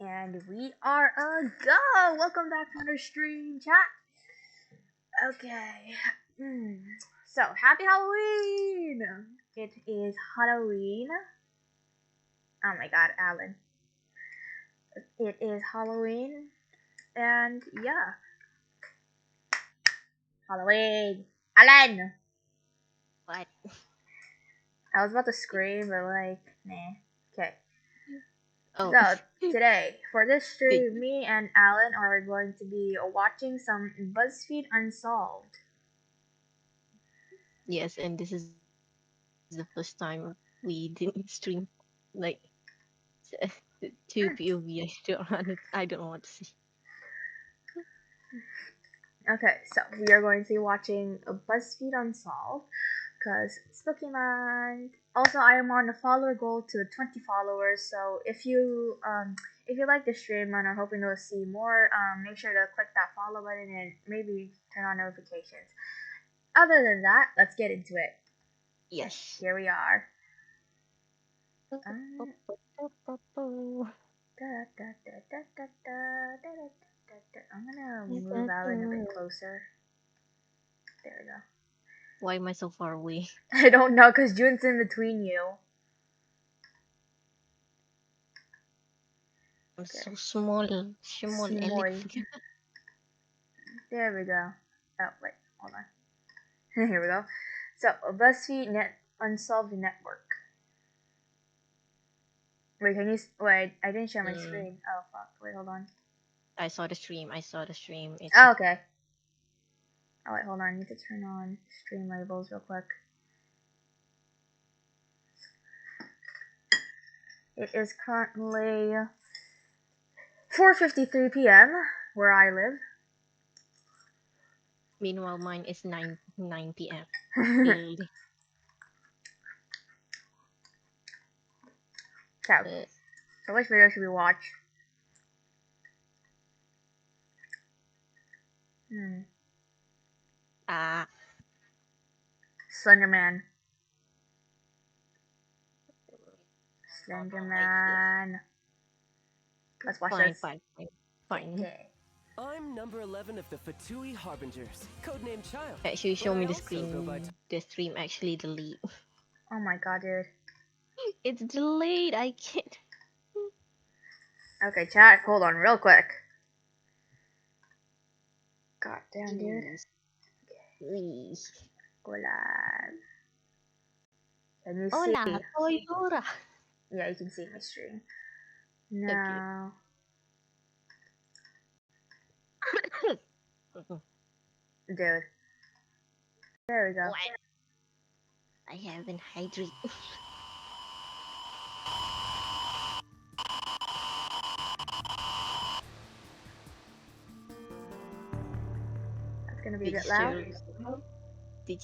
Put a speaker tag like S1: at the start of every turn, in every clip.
S1: And we are a go! Welcome back to another stream chat. Okay. So, happy Halloween! It is Halloween. Oh my god, Alan. It is Halloween. And yeah. Halloween! Alan!
S2: What?
S1: I was about to scream, but nah. Okay.
S2: Oh.
S1: So, today, for this stream, me and Alan are going to be watching some Buzzfeed Unsolved.
S2: Yes, and this is the first time we didn't stream like two POV. I don't want to see.
S1: Okay, so we are going to be watching a Buzzfeed Unsolved because Spooky Month. Also, I am on a follower goal to 20 followers. So if you like the stream and are hoping to see more, make sure to click that follow button and maybe turn on notifications. Other than that, let's get into it.
S2: Yes.
S1: Here we are. I'm gonna move Alan a bit closer. There we go.
S2: Why am I so far away?
S1: I don't know, because June's in between you.
S2: I'm so small. Small.
S1: There we go. Oh, wait, hold on. Here we go. So, a Buzzfeed Unsolved Network. Wait, wait, I didn't share my screen. Oh, fuck. Wait, hold on.
S2: I saw the stream. It's...
S1: Oh, okay. Oh, wait, hold on. I need to turn on stream labels real quick. It is currently 4:53 p.m. where I live.
S2: Meanwhile, mine is 9 p.m.
S1: So which video should we watch? Slenderman. Let's watch this.
S2: Fine.
S1: Okay.
S3: I'm number 11 of the Fatui Harbingers, codename Child.
S2: Actually, show me the screen. The stream actually delayed.
S1: Oh my god, dude.
S2: It's delayed. I can't.
S1: Okay, chat. Hold on, real quick. God damn, dude.
S2: Okay.
S1: Hola. Can you
S2: Hola,
S1: see?
S2: Hola.
S1: Yeah, you can see my stream. No. Dude. There we go.
S2: What? I haven't hydrated.
S1: That's gonna be a bit loud.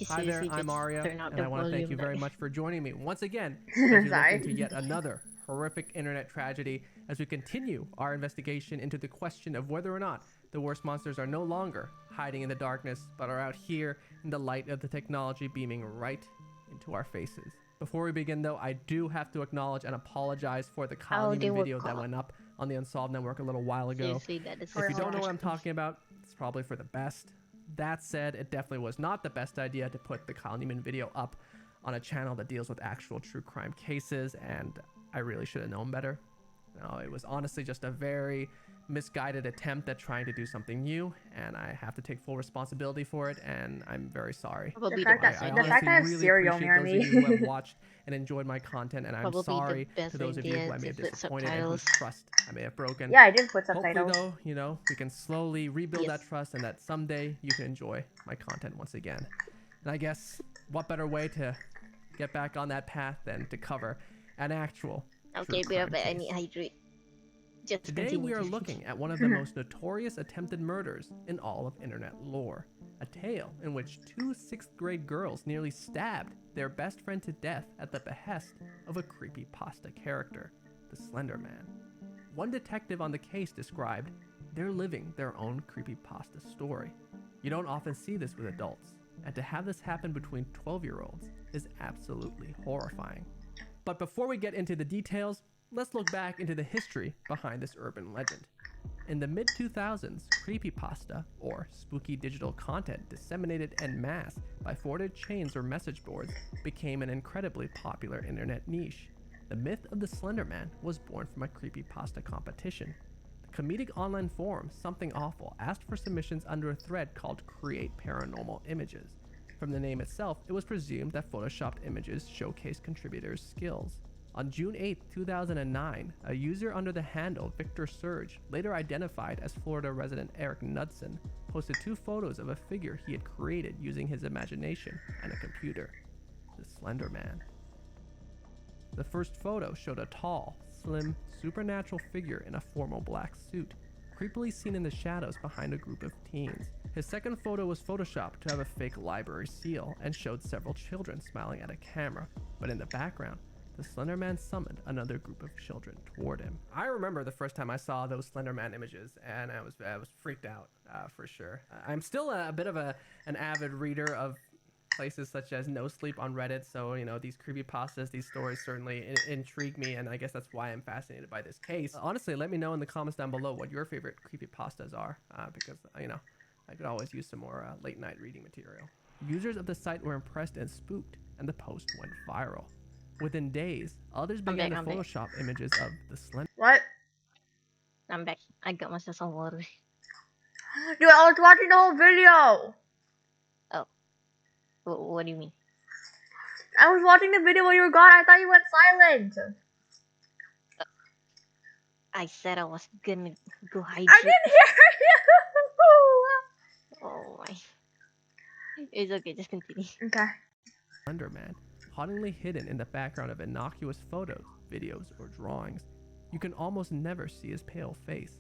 S4: Hi there, I'm Arya, and I want to thank you very much for joining me once again as we look into yet another horrific internet tragedy as we continue our investigation into the question of whether or not the worst monsters are no longer hiding in the darkness, but are out here in the light of the technology beaming right into our faces. Before we begin, though, I do have to acknowledge and apologize for the Colony video that went up on the Unsolved Network a little while ago.
S2: Seriously,
S4: if you don't know what I'm talking about, it's probably for the best. That said, it definitely was not the best idea to put the Colonyman video up on a channel that deals with actual true crime cases, and I really should have known better. No, it was honestly just a very misguided attempt at trying to do something new, and I have to take full responsibility for it, and I'm very sorry.
S1: The fact that I have cereal near me.
S4: Those of you who have watched and enjoyed my content, and I'm sorry to those of you who I may have disappointed and whose trust I may have broken.
S1: Yeah, I did put subtitles.
S4: Hopefully, though, we can slowly rebuild that trust, and that someday you can enjoy my content once again. And I guess, what better way to get back on that path than to cover an actual
S2: Okay,
S4: true crime
S2: but I
S4: case.
S2: need hydrate.
S4: Today we are looking at one of the most notorious attempted murders in all of internet lore. A tale in which two 6th grade girls nearly stabbed their best friend to death at the behest of a creepypasta character, the Slender Man. One detective on the case described, "They're living their own creepypasta story." You don't often see this with adults, and to have this happen between 12-year-olds is absolutely horrifying. But before we get into the details, Let's look back into the history behind this urban legend. In the mid-2000s, creepypasta, or spooky digital content disseminated en masse by forwarded chains or message boards, became an incredibly popular internet niche. The myth of the Slender Man was born from a creepypasta competition. The comedic online forum Something Awful asked for submissions under a thread called Create Paranormal Images. From the name itself, it was presumed that photoshopped images showcased contributors' skills. On June 8, 2009, a user under the handle Victor Surge, later identified as Florida resident Eric Knudsen, posted 2 photos of a figure he had created using his imagination and a computer. The Slender Man. The first photo showed a tall, slim, supernatural figure in a formal black suit, creepily seen in the shadows behind a group of teens. His second photo was photoshopped to have a fake library seal and showed several children smiling at a camera, but in the background, the Slender Man summoned another group of children toward him. I remember the first time I saw those Slender Man images, and I was freaked out for sure. I'm still a bit of an avid reader of places such as No Sleep on Reddit, so these creepypastas, these stories certainly intrigue me, and I guess that's why I'm fascinated by this case. Honestly, let me know in the comments down below what your favorite creepypastas are, because I could always use some more late night reading material. Users of the site were impressed and spooked, and the post went viral. Within days, others began to Photoshop images of the Slender.
S1: What?
S2: I'm back. I got myself some water.
S1: Dude, I was watching the whole video.
S2: Oh. What do you mean?
S1: I was watching the video while you were gone. I thought you went silent.
S2: I said I was gonna go hide.
S1: I didn't hear you.
S2: Oh my. It's okay, just continue.
S1: Okay.
S4: Slender Man, hauntingly hidden in the background of innocuous photos, videos, or drawings. You can almost never see his pale face.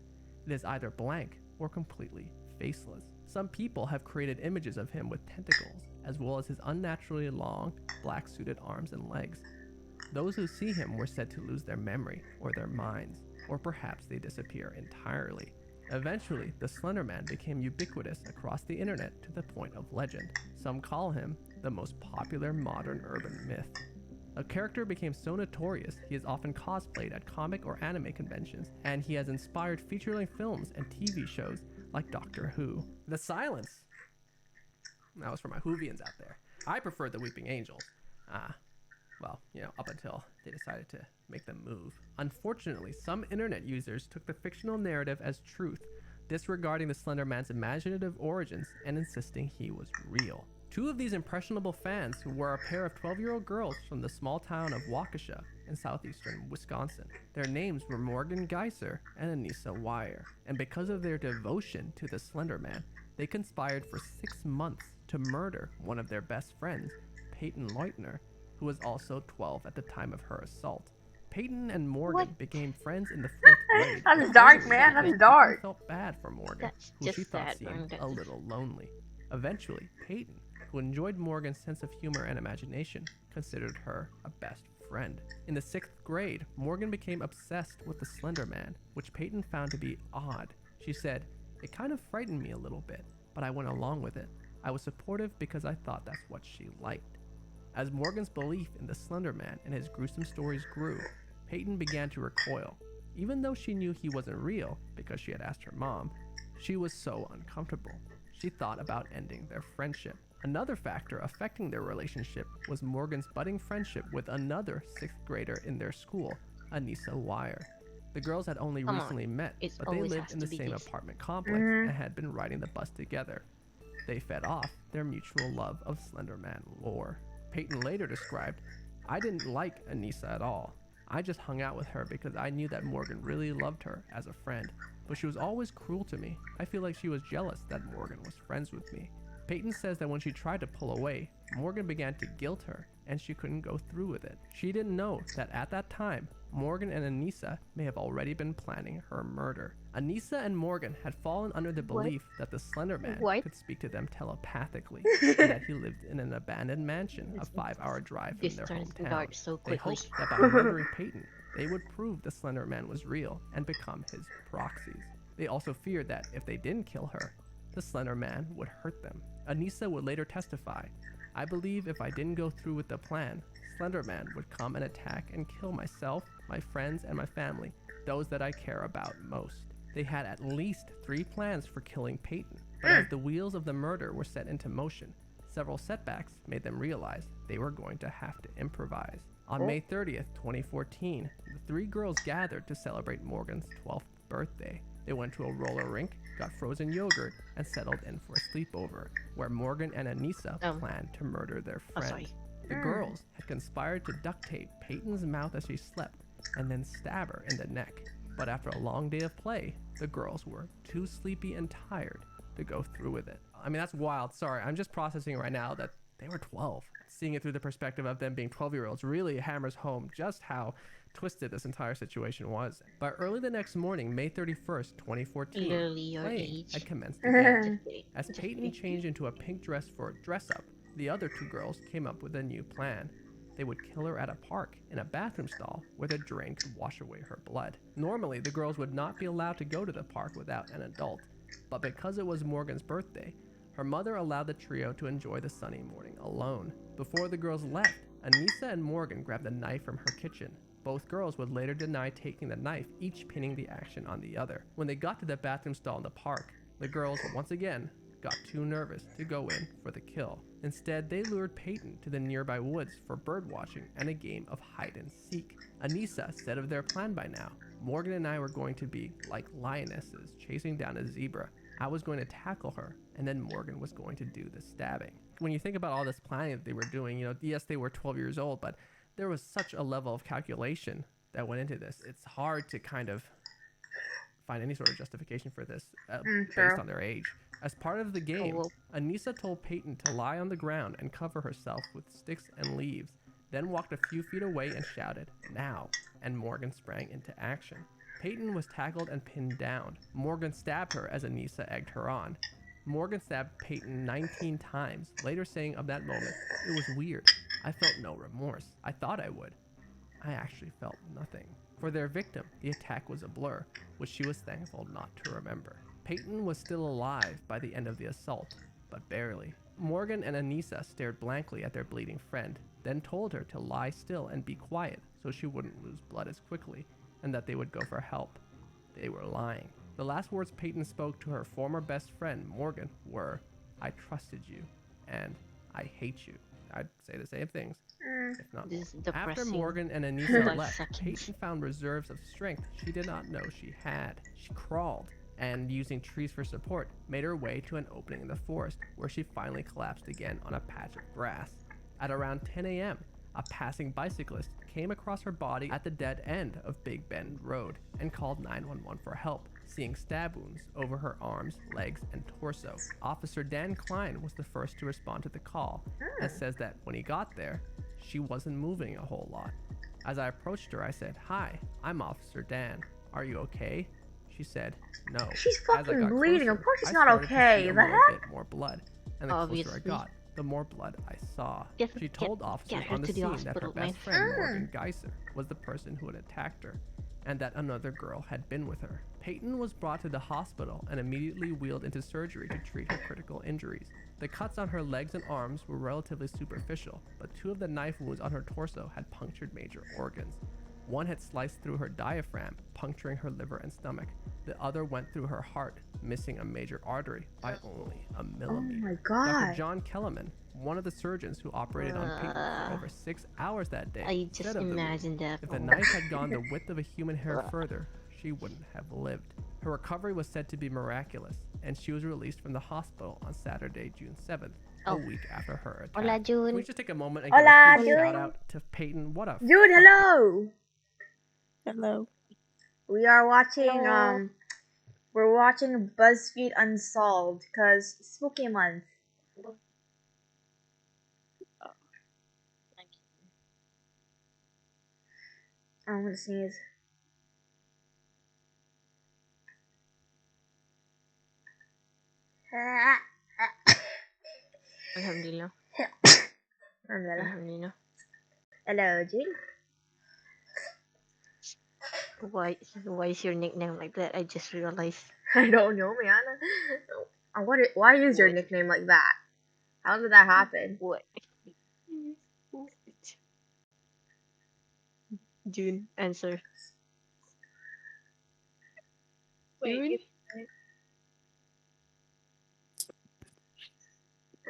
S4: It is either blank or completely faceless. Some people have created images of him with tentacles, as well as his unnaturally long, black-suited arms and legs. Those who see him were said to lose their memory or their minds, or perhaps they disappear entirely. Eventually, the Slender Man became ubiquitous across the internet to the point of legend. Some call him the most popular modern urban myth. A character became so notorious he is often cosplayed at comic or anime conventions, and he has inspired feature-length films and TV shows like Doctor Who. The silence. That was for my Whovians out there. I prefer the Weeping Angels. Up until they decided to make them move. Unfortunately, some internet users took the fictional narrative as truth, disregarding the Slender Man's imaginative origins and insisting he was real. 2 of these impressionable fans were a pair of 12-year-old girls from the small town of Waukesha in southeastern Wisconsin. Their names were Morgan Geiser and Anissa Wire, and because of their devotion to the Slender Man, they conspired for 6 months to murder one of their best friends, Peyton Leutner, who was also 12 at the time of her assault. Peyton and Morgan became friends in the 4th grade.
S1: That's dark, man. That's dark.
S4: Felt bad for Morgan, who she thought seemed a little lonely. Eventually, Peyton, who enjoyed Morgan's sense of humor and imagination, considered her a best friend. In the 6th grade, Morgan became obsessed with the Slender Man, which Peyton found to be odd. She said, "It kind of frightened me a little bit, but I went along with it. I was supportive because I thought that's what she liked." As Morgan's belief in the Slender Man and his gruesome stories grew, Peyton began to recoil. Even though she knew he wasn't real because she had asked her mom, she was so uncomfortable. She thought about ending their friendship. Another factor affecting their relationship was Morgan's budding friendship with another 6th grader in their school, Anissa Wire. The girls had only recently met, but they lived in the same apartment complex and had been riding the bus together. They fed off their mutual love of Slender Man lore. Peyton later described, "I didn't like Anissa at all. I just hung out with her because I knew that Morgan really loved her as a friend, but she was always cruel to me. I feel like she was jealous that Morgan was friends with me." Peyton says that when she tried to pull away, Morgan began to guilt her, and she couldn't go through with it. She didn't know that at that time, Morgan and Anissa may have already been planning her murder. Anissa and Morgan had fallen under the belief that the Slender Man could speak to them telepathically, and that he lived in an abandoned mansion a 5-hour drive from their hometown. They hoped that by murdering Peyton, they would prove the Slender Man was real and become his proxies. They also feared that if they didn't kill her, the Slender Man would hurt them. Anissa would later testify, I believe if I didn't go through with the plan, Slenderman would come and attack and kill myself, my friends, and my family, those that I care about most. They had at least 3 plans for killing Peyton, but as the wheels of the murder were set into motion, several setbacks made them realize they were going to have to improvise. On May 30th, 2014, the 3 girls gathered to celebrate Morgan's 12th birthday. They went to a roller rink, got frozen yogurt, and settled in for a sleepover, where Morgan and Anissa planned to murder their friend. The girls had conspired to duct tape Peyton's mouth as she slept, and then stab her in the neck. But after a long day of play, the girls were too sleepy and tired to go through with it. I mean, that's wild. Sorry, I'm just processing right now that they were 12. Seeing it through the perspective of them being 12-year-olds really hammers home just how twisted this entire situation was. By early the next morning, May 31st, 2014, playing had commenced again. As Peyton changed into a pink dress for a dress-up, the other 2 girls came up with a new plan. They would kill her at a park in a bathroom stall where the drain could wash away her blood. Normally, the girls would not be allowed to go to the park without an adult, but because it was Morgan's birthday, her mother allowed the trio to enjoy the sunny morning alone. Before the girls left, Anissa and Morgan grabbed a knife from her kitchen. Both girls would later deny taking the knife, each pinning the action on the other. When they got to the bathroom stall in the park, the girls once again got too nervous to go in for the kill. Instead, they lured Peyton to the nearby woods for bird watching and a game of hide and seek. Anissa said of their plan by now, Morgan and I were going to be like lionesses chasing down a zebra. I was going to tackle her, and then Morgan was going to do the stabbing. When you think about all this planning that they were doing, yes, they were 12 years old, but there was such a level of calculation that went into this. It's hard to kind of find any sort of justification for this based on their age. As part of the game, Anissa told Peyton to lie on the ground and cover herself with sticks and leaves, then walked a few feet away and shouted, "Now," and Morgan sprang into action. Peyton was tackled and pinned down. Morgan stabbed her as Anissa egged her on. Morgan stabbed Peyton 19 times, later saying of that moment, "It was weird. I felt no remorse. I thought I would. I actually felt nothing." For their victim, the attack was a blur, which she was thankful not to remember. Peyton was still alive by the end of the assault, but barely. Morgan and Anissa stared blankly at their bleeding friend, then told her to lie still and be quiet so she wouldn't lose blood as quickly, and that they would go for help. They were lying. The last words Peyton spoke to her former best friend, Morgan, were, "I trusted you," and "I hate you." I'd say the same things, if not more. After Morgan and Anissa left, Peyton found reserves of strength she did not know she had. She crawled, and using trees for support, made her way to an opening in the forest, where she finally collapsed again on a patch of grass. At around 10 a.m., a passing bicyclist came across her body at the dead end of Big Bend Road and called 911 for help, seeing stab wounds over her arms, legs, and torso. Officer Dan Klein was the first to respond to the call, and says that when he got there, she wasn't moving a whole lot. As I approached her, I said, "Hi, I'm Officer Dan. Are you okay?" She said, "No."
S1: She's fucking bleeding.
S4: Closer,
S1: of course she's
S4: I
S1: not
S4: started to
S1: okay.
S4: see a
S1: The
S4: little
S1: heck?
S4: bit more blood, and the closer I got, the more blood I saw. She told officers on the scene that her best friend, Morgan Geiser, was the person who had attacked her, and that another girl had been with her. Peyton was brought to the hospital and immediately wheeled into surgery to treat her critical injuries. The cuts on her legs and arms were relatively superficial, but 2 of the knife wounds on her torso had punctured major organs. One had sliced through her diaphragm, puncturing her liver and stomach. The other went through her heart, missing a major artery by only a millimeter.
S1: Oh my god.
S4: Dr. John Kellerman, one of the surgeons who operated on Peyton for over 6 hours that day,
S2: I just
S4: said of the
S2: imagine
S4: wound,
S2: that.
S4: if the knife had gone the width of a human hair further, she wouldn't have lived. Her recovery was said to be miraculous, and she was released from the hospital on Saturday, June 7th, a week after her attack.
S2: Hola, June.
S4: Can we just take a moment and give
S1: Hola,
S4: a huge
S1: June.
S4: shout out to Peyton? What a
S1: Dude, hello.
S2: Hello.
S1: We are watching
S2: Hello.
S1: we're watching Buzzfeed Unsolved because spooky month. I'm gonna sneeze.
S2: Alhamdulillah. Alhamdulillah.
S1: Hello, June.
S2: Why is your nickname like that? I just realized.
S1: I don't know, man. Why is your nickname like that? How did that happen?
S2: What? June, answer.
S5: Wait,
S2: June?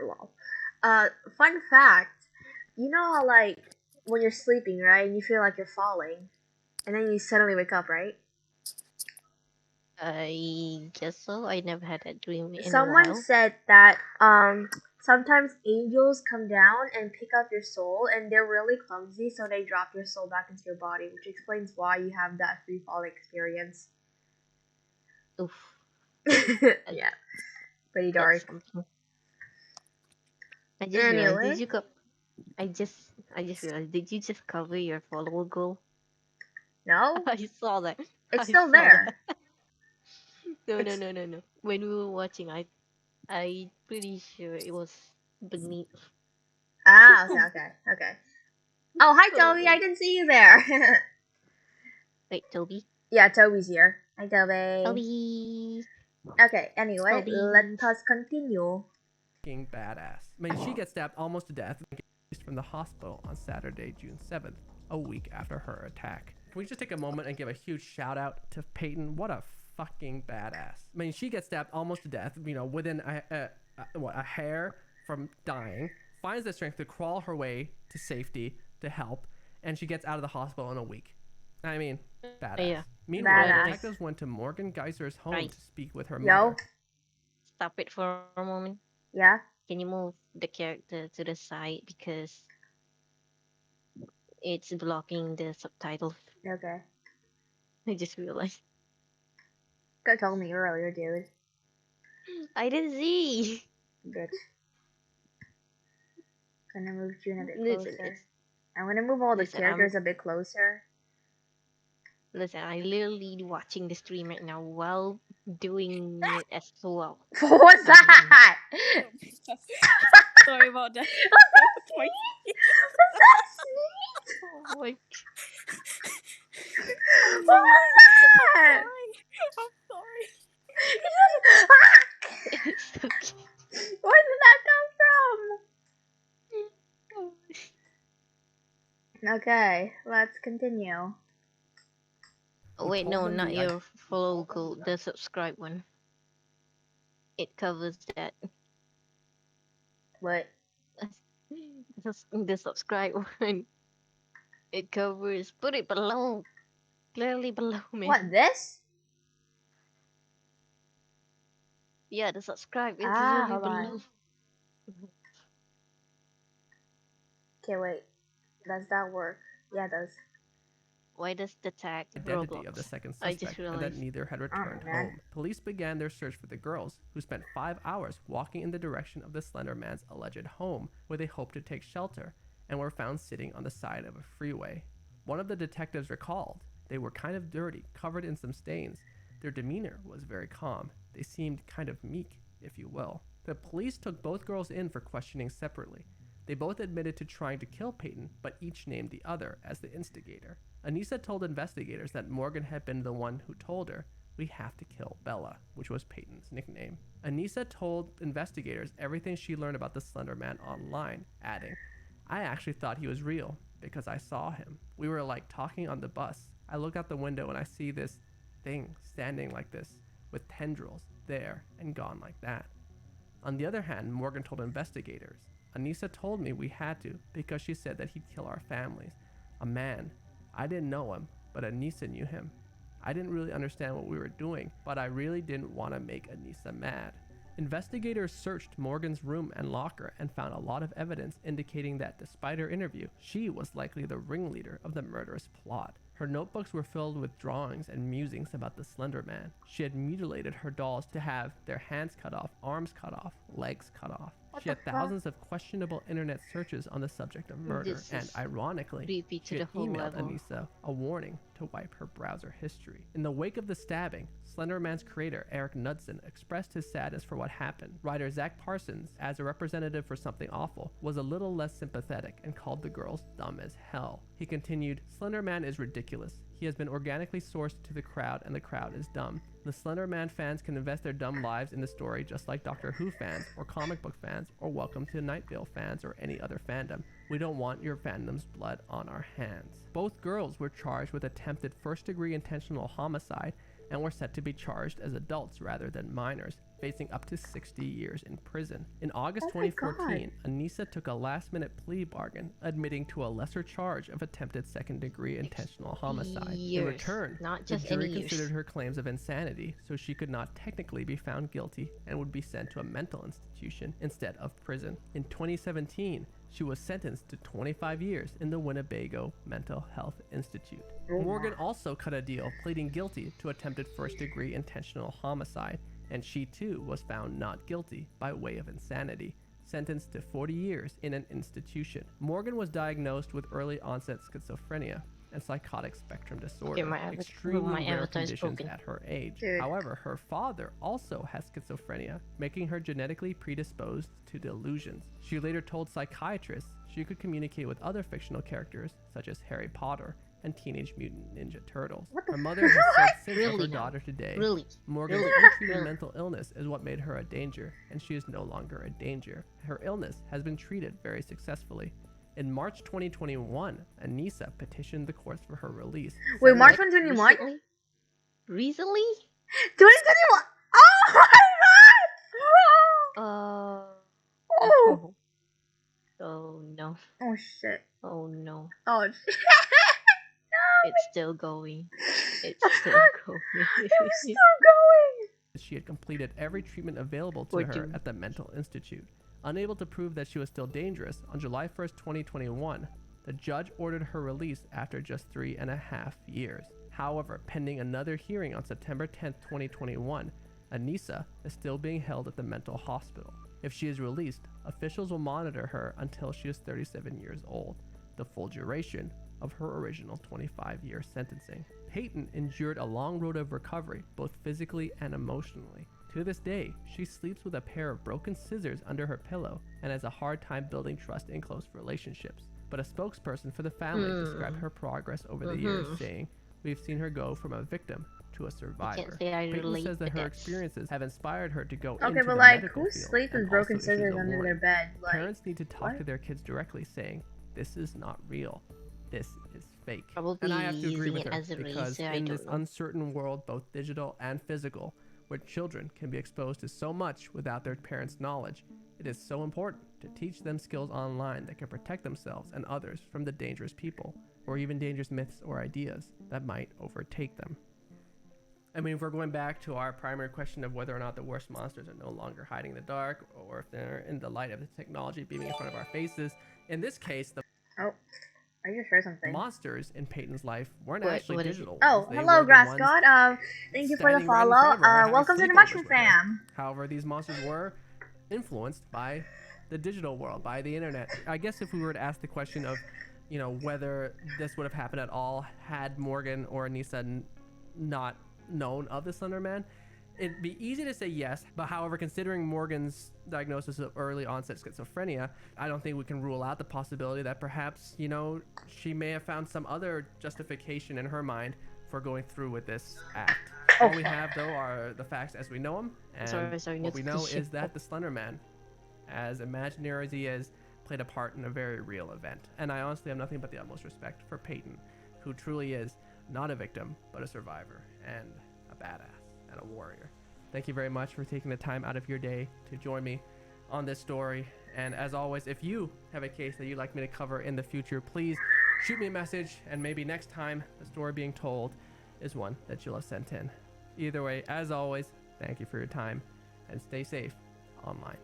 S1: Wow. Fun fact. You know how like when you're sleeping, right, and you feel like you're falling, and then you suddenly wake up, right?
S2: I guess so. I never had that dream in a
S1: Someone
S2: while.
S1: said that sometimes angels come down and pick up your soul, and they're really clumsy, so they drop your soul back into your body, which explains why you have that free falling experience.
S2: Oof.
S1: Yeah, pretty
S2: That's
S1: dark.
S2: something. I just realized,
S1: Anyway,
S2: I just realized, did you just cover your follower goal?
S1: no,
S2: I saw that.
S1: it's
S2: I
S1: still
S2: saw that.
S1: there.
S2: No, no,
S1: It's
S2: no, no, no. When we were watching, I pretty sure it was beneath.
S1: okay. Oh, hi Toby, I
S2: Oh,
S1: didn't see you there.
S2: wait, Toby.
S1: Yeah, Toby's here. Hi Toby.
S2: Toby.
S1: Okay, anyway,
S2: Toby.
S1: let us continue.
S4: Badass. I mean, she gets stabbed almost to death and released from the hospital on Saturday, June 7th, a week after her attack. Can we just take a moment and give a huge shout out to Peyton? What a fucking badass. I mean, she gets stabbed almost to death, within a hair from dying, finds the strength to crawl her way to safety to help, and she gets out of the hospital in a week. I mean, badass.
S2: Yeah.
S4: Meanwhile,
S1: Badass.
S4: detectives went to Morgan Geyser's home
S2: Right.
S4: to speak with her
S1: Yo,
S4: mother.
S2: Stop it for a moment.
S1: yeah.
S2: Can you move the character to the side because it's blocking the subtitles?
S1: Okay.
S2: I just realized.
S1: Could have told me earlier, dude.
S2: I didn't see.
S1: Bitch. Gonna move June a bit
S2: Listen,
S1: closer. I'm gonna move all the
S2: listen,
S1: characters a bit closer.
S2: listen, I literally watching the stream right now while doing it as well.
S1: What was that?
S5: Sorry about that.
S1: Was that sneeze?
S2: Oh my
S1: What was that?
S5: I'm sorry.
S2: It's okay.
S1: Where did that come from? Okay, let's continue.
S2: Oh, wait,
S4: told
S2: no,
S4: them
S2: not
S4: the
S2: your follow code, the subscribe one. It covers that.
S1: What?
S2: The subscribe one. It covers. Put it below. Clearly below me.
S1: What, this?
S2: Yeah, the subscribe. It's
S1: Ah,
S2: really
S1: hold on.
S2: below.
S1: Okay, wait. Does that work? Yeah, it does.
S2: Why does the tag
S4: identity
S2: Roblox?
S4: of the second
S2: I just
S4: suspect and that
S2: realized.
S4: neither had returned
S1: man.
S4: home. Police began their search for the girls, who spent 5 hours walking in the direction of the Slender Man's alleged home, where they hoped to take shelter, and were found sitting on the side of a freeway. One of the detectives recalled they were kind of dirty, covered in some stains. Their demeanor was very calm. They seemed kind of meek, if you will. The police took both girls in for questioning separately. They both admitted to trying to kill Peyton, but each named the other as the instigator. Anissa told investigators that Morgan had been the one who told her, "We have to kill Bella," which was Peyton's nickname. Anissa told investigators everything she learned about the Slender Man online, adding, "I actually thought he was real because I saw him. We were like talking on the bus. I look out the window and I see this thing standing like this, with tendrils there and gone like that." On the other hand, Morgan told investigators, "Anissa told me we had to because she said that he'd kill our families. A man. I didn't know him, but Anissa knew him. I didn't really understand what we were doing, but I really didn't want to make Anissa mad." Investigators searched Morgan's room and locker and found a lot of evidence indicating that despite her interview, she was likely the ringleader of the murderous plot. Her notebooks were filled with drawings and musings about the Slender Man. She had mutilated her dolls to have their hands cut off, arms cut off, legs cut off. She had thousands of questionable internet searches on the subject of murder,
S2: This
S4: and
S2: is
S4: ironically,
S2: creepy to
S4: she
S2: the
S4: had
S2: whole
S4: emailed
S2: level.
S4: Anissa a warning to wipe her browser history. In the wake of the stabbing, Slender Man's creator Eric Knudsen expressed his sadness for what happened. Writer Zach Parsons, as a representative for Something Awful, was a little less sympathetic and called the girls dumb as hell. He continued, "Slender Man is ridiculous. He has been organically sourced to the crowd and the crowd is dumb. The Slender Man fans can invest their dumb lives in the story just like Doctor Who fans, or comic book fans, or Welcome to Night Vale fans, or any other fandom. We don't want your fandom's blood on our hands. Both girls were charged with attempted first-degree intentional homicide and were set to be charged as adults rather than minors, facing up to 60 years in prison. In August 2014, Anissa took a last-minute plea bargain, admitting to a lesser charge of attempted second-degree intentional homicide. In return, the jury considered her claims of insanity, so she could not technically be found guilty and would be sent to a mental institution instead of prison. In 2017, she was sentenced to 25 years in the Winnebago Mental Health Institute. Morgan also cut a deal, pleading guilty to attempted first-degree intentional homicide, and she too was found not guilty by way of insanity, sentenced to 40 years in an institution. Morgan was diagnosed with early onset schizophrenia and psychotic spectrum disorder, extremely rare conditions at her age. However, her father also has schizophrenia, making her genetically predisposed to delusions. She later told psychiatrists she could communicate with other fictional characters such as Harry Potter and Teenage Mutant Ninja Turtles. Her mother has said since of her daughter today, Morgan's untreated mental illness is what made her a danger, and she is no longer a danger. Her illness has been treated very successfully. In March 2021, Anissa petitioned the courts for her release.
S1: Wait, March 2021?
S2: Recently?
S1: 2021? Oh my god! Oh.
S2: Oh no.
S1: Oh shit.
S2: Oh no.
S1: Oh shit.
S2: No. It's still going. It's still going.
S1: It's still going.
S4: She had completed every treatment available to her at the mental institute. Unable to prove that she was still dangerous, on July 1st, 2021, the judge ordered her release after just 3.5 years. However, pending another hearing on September 10th, 2021, Anissa is still being held at the mental hospital. If she is released, officials will monitor her until she is 37 years old, the full duration of her original 25-year sentencing. Peyton endured a long road of recovery, both physically and emotionally. To this day, she sleeps with a pair of broken scissors under her pillow and has a hard time building trust in close relationships. But a spokesperson for the family described her progress over the years, saying, "We've seen her go from a victim to a survivor." Peyton says that her experiences have inspired her to go into the medical
S1: who
S4: field
S1: sleeps with
S4: and
S1: broken
S4: also issues
S1: scissors
S4: a
S1: under their
S4: warning.
S1: bed? Like,
S4: Parents need to talk to their kids directly, saying, "This is not real. This is fake." And I have to agree with her, because in this uncertain world, both digital and physical, where children can be exposed to so much without their parents' knowledge, it is so important to teach them skills online that can protect themselves and others from the dangerous people, or even dangerous myths or ideas that might overtake them. I mean, if we're going back to our primary question of whether or not the worst monsters are no longer hiding in the dark, or if they're in the light of the technology beaming in front of our faces, in this case, the
S1: I just heard something.
S4: monsters in Peyton's life weren't actually digital.
S1: Oh, hello, Grass God. Thank you for the follow. Welcome to the Mushroom Fam.
S4: However, these monsters were influenced by the digital world, by the internet. I guess if we were to ask the question of, you know, whether this would have happened at all had Morgan or Anissa not known of the Slender Man, it'd be easy to say yes, but however, considering Morgan's diagnosis of early onset schizophrenia, I don't think we can rule out the possibility that perhaps, you know, she may have found some other justification in her mind for going through with this act. All we have, though, are the facts as we know them, and what we know is that the Slender Man, as imaginary as he is, played a part in a very real event. And I honestly have nothing but the utmost respect for Peyton, who truly is not a victim, but a survivor, and a badass, and a warrior. Thank you very much for taking the time out of your day to join me on this story. And as always, if you have a case that you'd like me to cover in the future, please shoot me a message, and maybe next time the story being told is one that you'll have sent in. Either way, as always, thank you for your time, and stay safe online.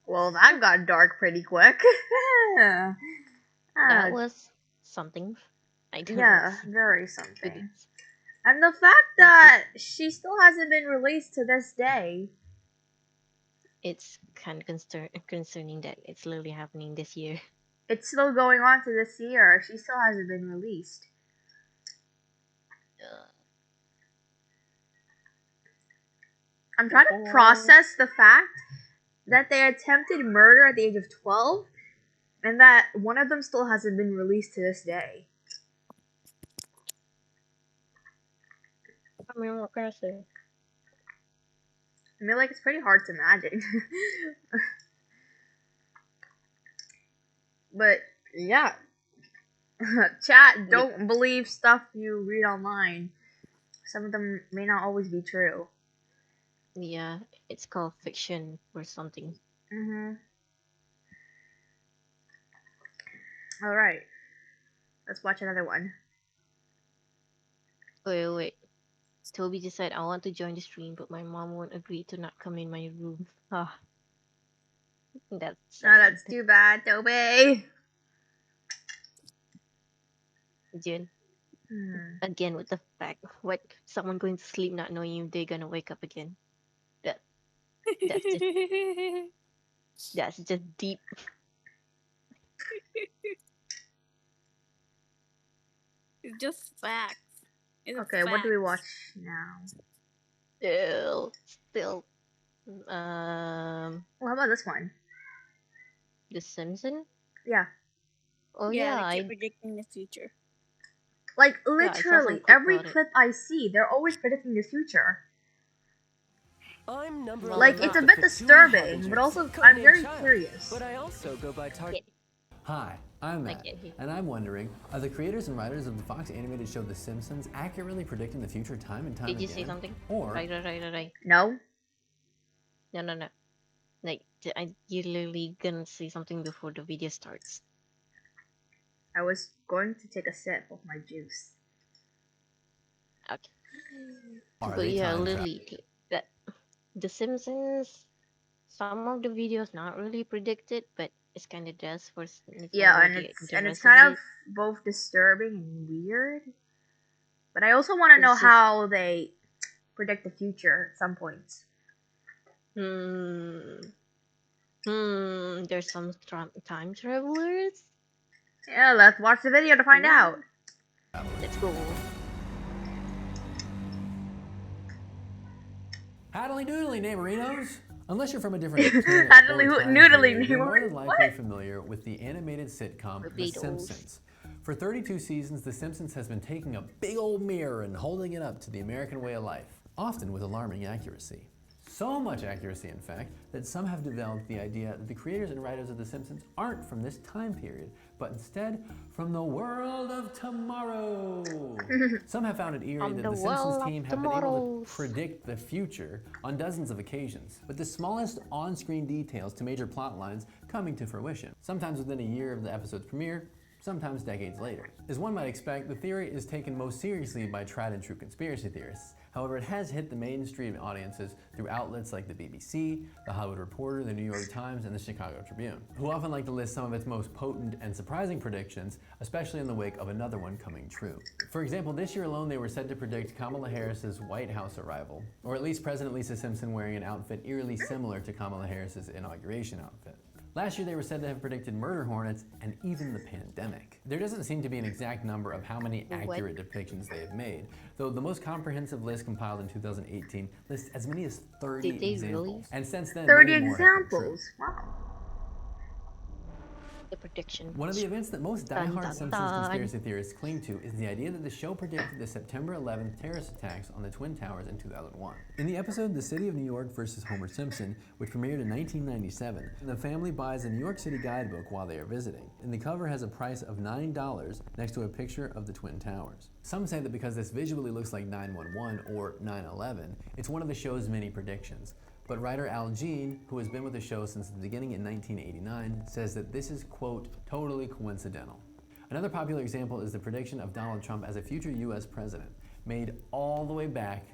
S1: Well, that got dark pretty quick.
S2: That was something.
S1: Yeah, very something. And the fact that she still hasn't been released to this day.
S2: It's kind of concerning that it's literally happening this year.
S1: It's still going on to this year. She still hasn't been released. I'm trying to process the fact that they attempted murder at the age of 12, and that one of them still hasn't been released to this day.
S2: I mean, what can I say?
S1: I mean, like, it's pretty hard to imagine. But, yeah. Chat, don't believe stuff you read online. Some of them may not always be true.
S2: Yeah, it's called fiction or something.
S1: Alright. Let's watch another one.
S2: Wait. Toby decided I want to join the stream, but my mom won't agree to not come in my room. Ah, that's
S1: No, that's too bad, Toby.
S2: Jen. Again with the fact, what someone going to sleep not knowing if they're gonna wake up again. That's just deep.
S5: It's just facts.
S1: Okay, what do we watch now?
S2: Still.
S1: Well, how about this one?
S2: The Simpsons?
S1: Yeah.
S2: Oh
S5: yeah,
S2: yeah,
S5: they keep predicting the future.
S1: Like,
S2: I saw
S1: literally,
S2: some clip
S1: every
S2: about it.
S1: clip I see, they're always predicting the future.
S3: I'm number
S1: Like,
S3: 11
S1: it's a
S3: of
S1: bit
S3: the
S1: disturbing,
S3: Harbingers,
S1: but also,
S3: codename
S1: I'm very
S3: Child,
S1: curious.
S3: But I also go by Target.
S6: Hi, I'm Matt,
S2: get you.
S6: and I'm wondering, are the creators and writers of the Fox animated show The Simpsons accurately predicting the future time and time
S2: Did you
S6: again?
S2: say something?
S6: Or
S2: Right.
S1: No?
S2: No. Like, you literally gonna say something before the video starts.
S1: I was going to take a sip of my juice.
S2: Okay.
S6: are
S2: But
S6: they
S2: yeah,
S6: time
S2: literally, that The Simpsons. Some of the videos not really predicted, but it's kind of does for
S1: Yeah, and
S2: the
S1: it's
S2: rest
S1: kind
S2: of
S1: of both disturbing and weird. But I also want to know
S2: It's just-
S1: how they predict the future at some points.
S2: There's some time travelers.
S1: Yeah, let's watch the video to find out.
S2: Let's go.
S6: Haddly doodly, neighborinos! Unless you're from a different planet
S1: Haddly
S6: or time
S1: noodly,
S6: period, you're more than
S1: neighbor-
S6: likely
S1: what?
S6: familiar with the animated sitcom The
S2: Barbados.
S6: Simpsons. For 32 seasons, The Simpsons has been taking a big old mirror and holding it up to the American way of life, often with alarming accuracy. So much accuracy, in fact, that some have developed the idea that the creators and writers of The Simpsons aren't from this time period, but instead from the world of tomorrow. Some have found it eerie
S2: From
S6: that
S2: the
S6: the Simpsons
S2: world
S6: team
S2: of
S6: have been able to
S2: tomorrows.
S6: predict the future on dozens of occasions, with the smallest on-screen details to major plot lines coming to fruition, sometimes within a year of the episode's premiere, sometimes decades later. As one might expect, the theory is taken most seriously by tried and true conspiracy theorists. However, it has hit the mainstream audiences through outlets like the BBC, The Hollywood Reporter, The New York Times, and The Chicago Tribune, who often like to list some of its most potent and surprising predictions, especially in the wake of another one coming true. For example, this year alone, they were said to predict Kamala Harris's White House arrival, or at least President Lisa Simpson wearing an outfit eerily similar to Kamala Harris's inauguration outfit. Last year, they were said to have predicted murder hornets and even the pandemic. There doesn't seem to be an exact number of how many accurate depictions they have made, though the most comprehensive list compiled in 2018 lists as many as 30
S2: Did they
S6: examples.
S2: really?
S6: And since then,
S1: 30
S6: many more have come true.
S1: examples. Wow.
S2: The prediction.
S6: One of the events that most
S2: Dun,
S6: diehard
S2: dun,
S6: Simpsons
S2: dun.
S6: conspiracy theorists cling to is the idea that the show predicted the September 11th terrorist attacks on the Twin Towers in 2001. In the episode The City of New York vs. Homer Simpson, which premiered in 1997, the family buys a New York City guidebook while they are visiting, and the cover has a price of $9 next to a picture of the Twin Towers. Some say that because this visually looks like 911 or 9/11, it's one of the show's many predictions. But writer Al Jean, who has been with the show since the beginning in 1989, says that this is, quote, totally coincidental. Another popular example is the prediction of Donald Trump as a future US president, made all the way back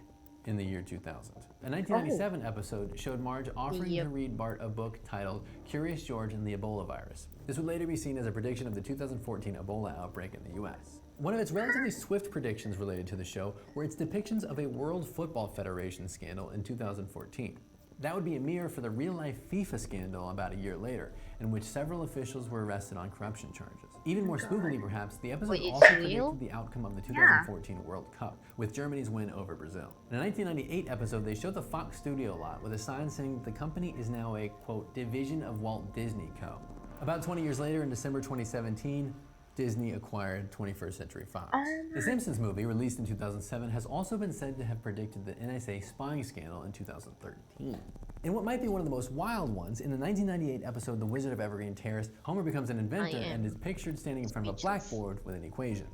S6: in the year 2000. A 1997 episode showed Marge offering to read Bart a book titled Curious George and the Ebola Virus. This would later be seen as a prediction of the 2014 Ebola outbreak in the US. One of its relatively swift predictions related to the show were its depictions of a World Football Federation scandal in 2014. That would be a mirror for the real-life FIFA scandal about a year later, in which several officials were arrested on corruption charges. Even more spookily, perhaps, the episode
S2: Wait,
S6: also
S2: it's real?
S6: predicted the outcome of the 2014 World Cup, with Germany's win over Brazil. In a 1998 episode, they showed the Fox studio lot with a sign saying that the company is now a, quote, division of Walt Disney Co. About 20 years later, in December 2017, Disney acquired 21st Century Fox. The Simpsons movie, released in 2007, has also been said to have predicted the NSA spying scandal in 2013. In what might be one of the most wild ones, in the 1998 episode The Wizard of Evergreen Terrace, Homer becomes an inventor and is pictured standing in front of a blackboard with an equation.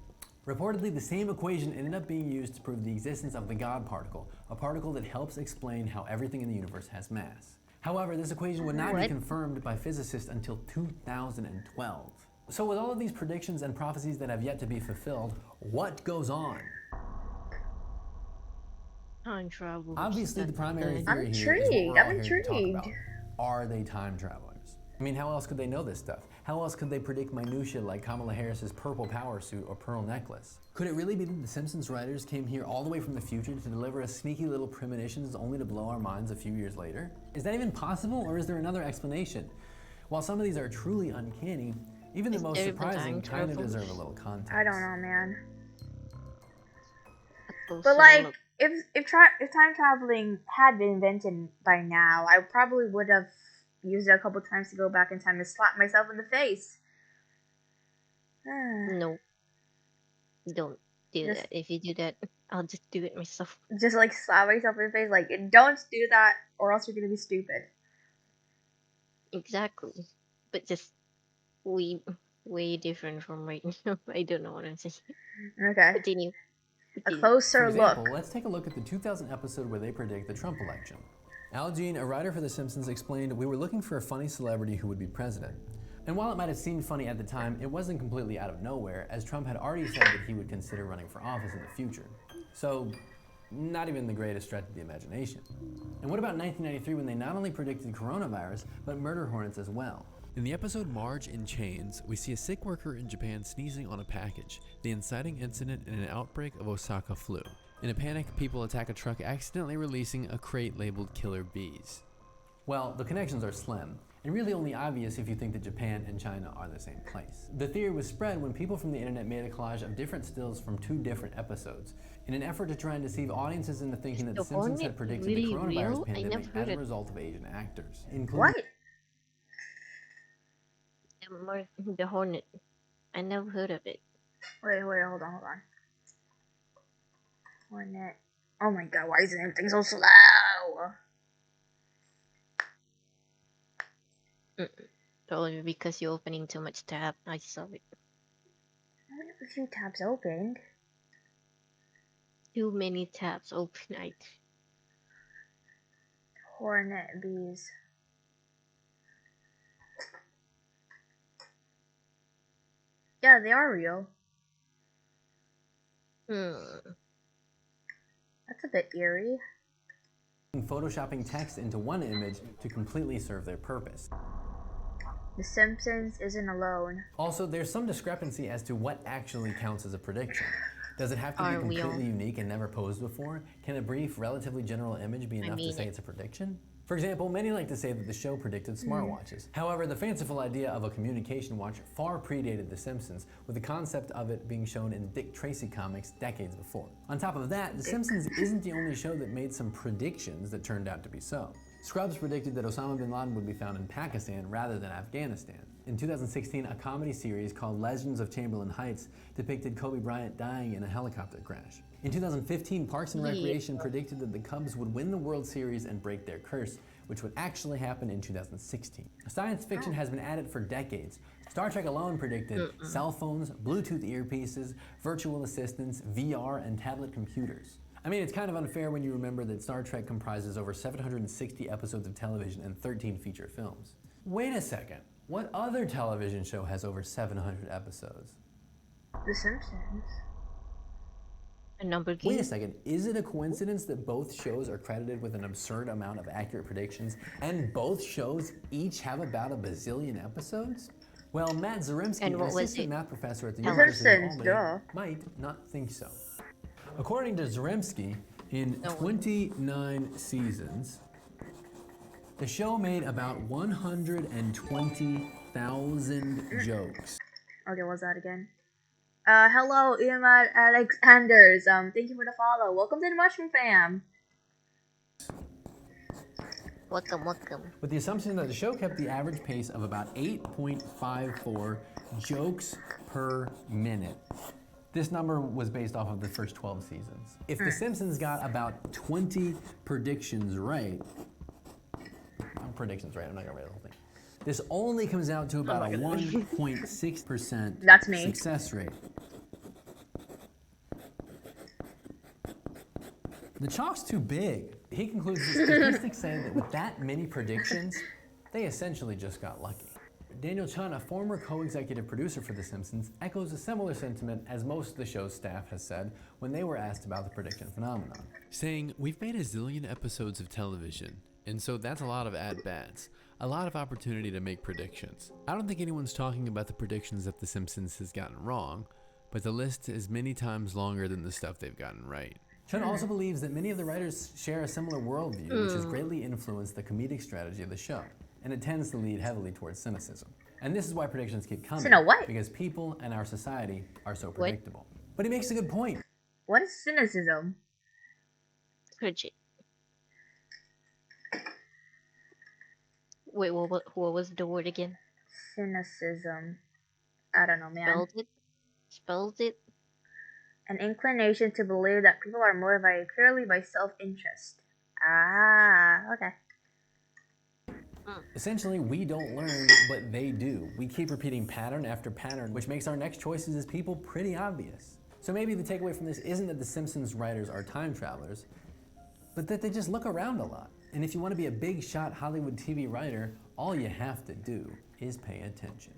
S6: Reportedly, the same equation ended up being used to prove the existence of the God particle, a particle that helps explain how everything in the universe has mass. However, this equation would not be confirmed by physicists until 2012. So with all of these predictions and prophecies that have yet to be fulfilled, what goes on?
S2: Time travel.
S6: Obviously, the primary theory here is what we're all here to talk about. Are they time travelers? I mean, how else could they know this stuff? How else could they predict minutia like Kamala Harris's purple power suit or pearl necklace? Could it really be that the Simpsons writers came here all the way from the future to deliver us sneaky little premonitions only to blow our minds a few years later? Is that even possible, or is there another explanation? While some of these are truly uncanny, even the most surprising kind of deserve a little context.
S1: I don't know, man. But like, if time traveling had been invented by now, I probably would have used it a couple times to go back in time and slap myself in the face.
S2: No. Don't do that. If you do that, I'll just do it myself.
S1: Just like slap myself in the face, like, don't do that or else you're gonna be stupid.
S2: Exactly. But just way different from right now. I don't know what I'm saying.
S1: Okay.
S2: Continue.
S1: A closer
S6: For example,
S1: look.
S6: let's take a look at the 2000 episode where they predict the Trump election. Al Jean, a writer for The Simpsons, explained, "We were looking for a funny celebrity who would be president. And while it might have seemed funny at the time, it wasn't completely out of nowhere, as Trump had already said that he would consider running for office in the future. So, not even the greatest stretch of the imagination." And what about 1993 when they not only predicted coronavirus, but murder hornets as well? In the episode Marge in Chains, we see a sick worker in Japan sneezing on a package, the inciting incident in an outbreak of Osaka flu. In a panic, people attack a truck accidentally releasing a crate labeled killer bees. Well, the connections are slim, and really only obvious if you think that Japan and China are the same place. The theory was spread when people from the internet made a collage of different stills from 2 different episodes, in an effort to try and deceive audiences into thinking that The Simpsons had predicted the coronavirus pandemic as a result of Asian actors.
S1: What?
S2: The Hornet. I never heard of it.
S1: Wait, hold on. Hornet. Oh my god, why is everything so slow?
S2: Probably because you're opening too much tab. I saw it.
S1: I only have a few tabs opened.
S2: Too many tabs open.
S1: Hornet bees. Yeah, they are real. That's a bit eerie.
S6: Photoshopping text into one image to completely serve their purpose.
S1: The Simpsons isn't alone.
S6: Also, there's some discrepancy as to what actually counts as a prediction. Does it have to be completely unique and never posed before? Can a brief, relatively general image be enough to say it's a prediction? For example, many like to say that the show predicted smartwatches. However, the fanciful idea of a communication watch far predated The Simpsons, with the concept of it being shown in Dick Tracy comics decades before. On top of that, The Simpsons isn't the only show that made some predictions that turned out to be so. Scrubs predicted that Osama bin Laden would be found in Pakistan rather than Afghanistan. In 2016, a comedy series called Legends of Chamberlain Heights depicted Kobe Bryant dying in a helicopter crash. In 2015, Parks and Recreation predicted that the Cubs would win the World Series and break their curse, which would actually happen in 2016. Science fiction has been at it for decades. Star Trek alone predicted cell phones, Bluetooth earpieces, virtual assistants, VR, and tablet computers. I mean, it's kind of unfair when you remember that Star Trek comprises over 760 episodes of television and 13 feature films. Wait a second. What other television show has over 700 episodes?
S1: The Simpsons.
S2: A number game.
S6: Wait a second. Is it a coincidence that both shows are credited with an absurd amount of accurate predictions, and both shows each have about a bazillion episodes? Well, Matt Zaremski, an assistant math professor at the University of Albany, might not think so. According to Zaremski, in 29 seasons, the show made about 120,000 jokes.
S1: Okay, what's that again? Hello, Imad Alexanders. Thank you for the follow. Welcome to the Mushroom Fam.
S2: Welcome, welcome.
S6: with the assumption that the show kept the average pace of about 8.54 jokes per minute. This number was based off of the first 12 seasons. If The Simpsons got about 20 predictions right, I'm not gonna read the whole thing. This only comes out to about a 1.6%
S1: That's me.
S6: success rate. The chalk's too big. He concludes the statistics say that with that many predictions, they essentially just got lucky. Daniel Chun, a former co-executive producer for The Simpsons, echoes a similar sentiment as most of the show's staff has said when they were asked about the prediction phenomenon.
S7: Saying, we've made a zillion episodes of television, and so that's a lot of at-bats, a lot of opportunity to make predictions. I don't think anyone's talking about the predictions that The Simpsons has gotten wrong, but the list is many times longer than the stuff they've gotten right.
S6: Chun also believes that many of the writers share a similar worldview, which has greatly influenced the comedic strategy of the show, and it tends to lead heavily towards cynicism. And this is why predictions keep coming, because people and our society are so predictable. But he makes a good point.
S1: What is cynicism?
S2: Frigid. Wait, what was the word again?
S1: Cynicism. I don't know, man.
S2: Spells it?
S1: An inclination to believe that people are motivated purely by self-interest. Ah, okay.
S6: Essentially, we don't learn, but they do. We keep repeating pattern after pattern, which makes our next choices as people pretty obvious. So maybe the takeaway from this isn't that the Simpsons writers are time travelers, but that they just look around a lot. And if you want to be a big shot Hollywood TV writer, all you have to do is pay attention.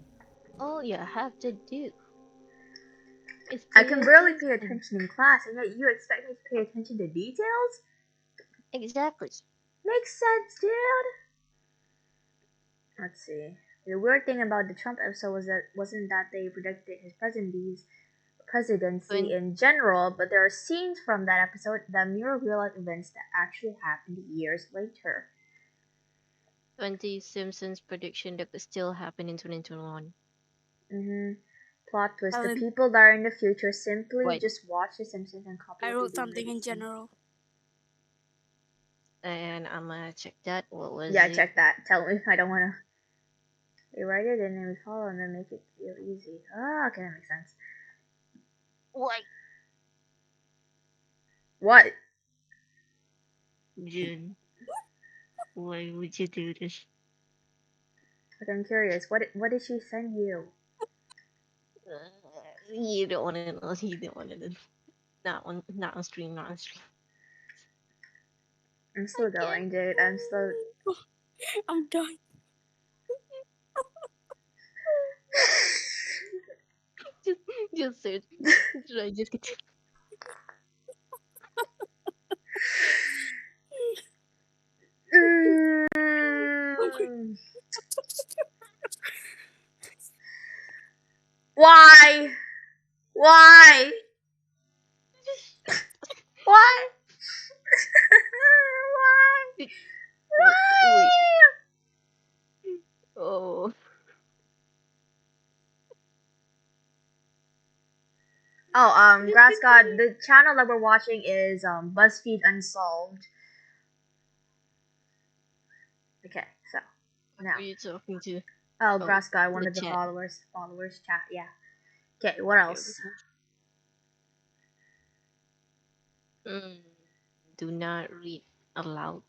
S2: All you have to do.
S1: I can barely pay attention in class, and yet you expect me to pay attention to details?
S2: Exactly.
S1: Makes sense, dude. Let's see. The weird thing about the Trump episode wasn't that they predicted his presidency in general, but there are scenes from that episode that mirror real-life events that actually happened years later.
S2: 20 Simpsons prediction that could still happen in 2021.
S1: Plot twist: the people that are in the future simply just watch The Simpsons and copy.
S5: I wrote something in general.
S2: And I'm gonna check that. What was it?
S1: Yeah, check that. Tell me. I don't wanna. We write it and then we follow and then make it feel easy. Ah, okay, that makes sense.
S2: What?
S1: What?
S2: June. Why would you do this?
S1: But I'm curious. What did she send you?
S2: You don't want to know. You don't want to know. Not on stream. Not on stream.
S1: I'm still going, dude. I'm still.
S5: I'm done.
S2: just search. Should I just get?
S1: Why? Why? Why? Why? Why?
S2: Oh.
S1: Oh, Grass God, the channel that we're watching is Buzzfeed Unsolved. Okay, so now.
S2: Who are you talking to?
S1: Oh, Grass God, one
S2: the
S1: of the
S2: chat.
S1: followers chat, yeah. Okay, what else?
S2: Do not read aloud.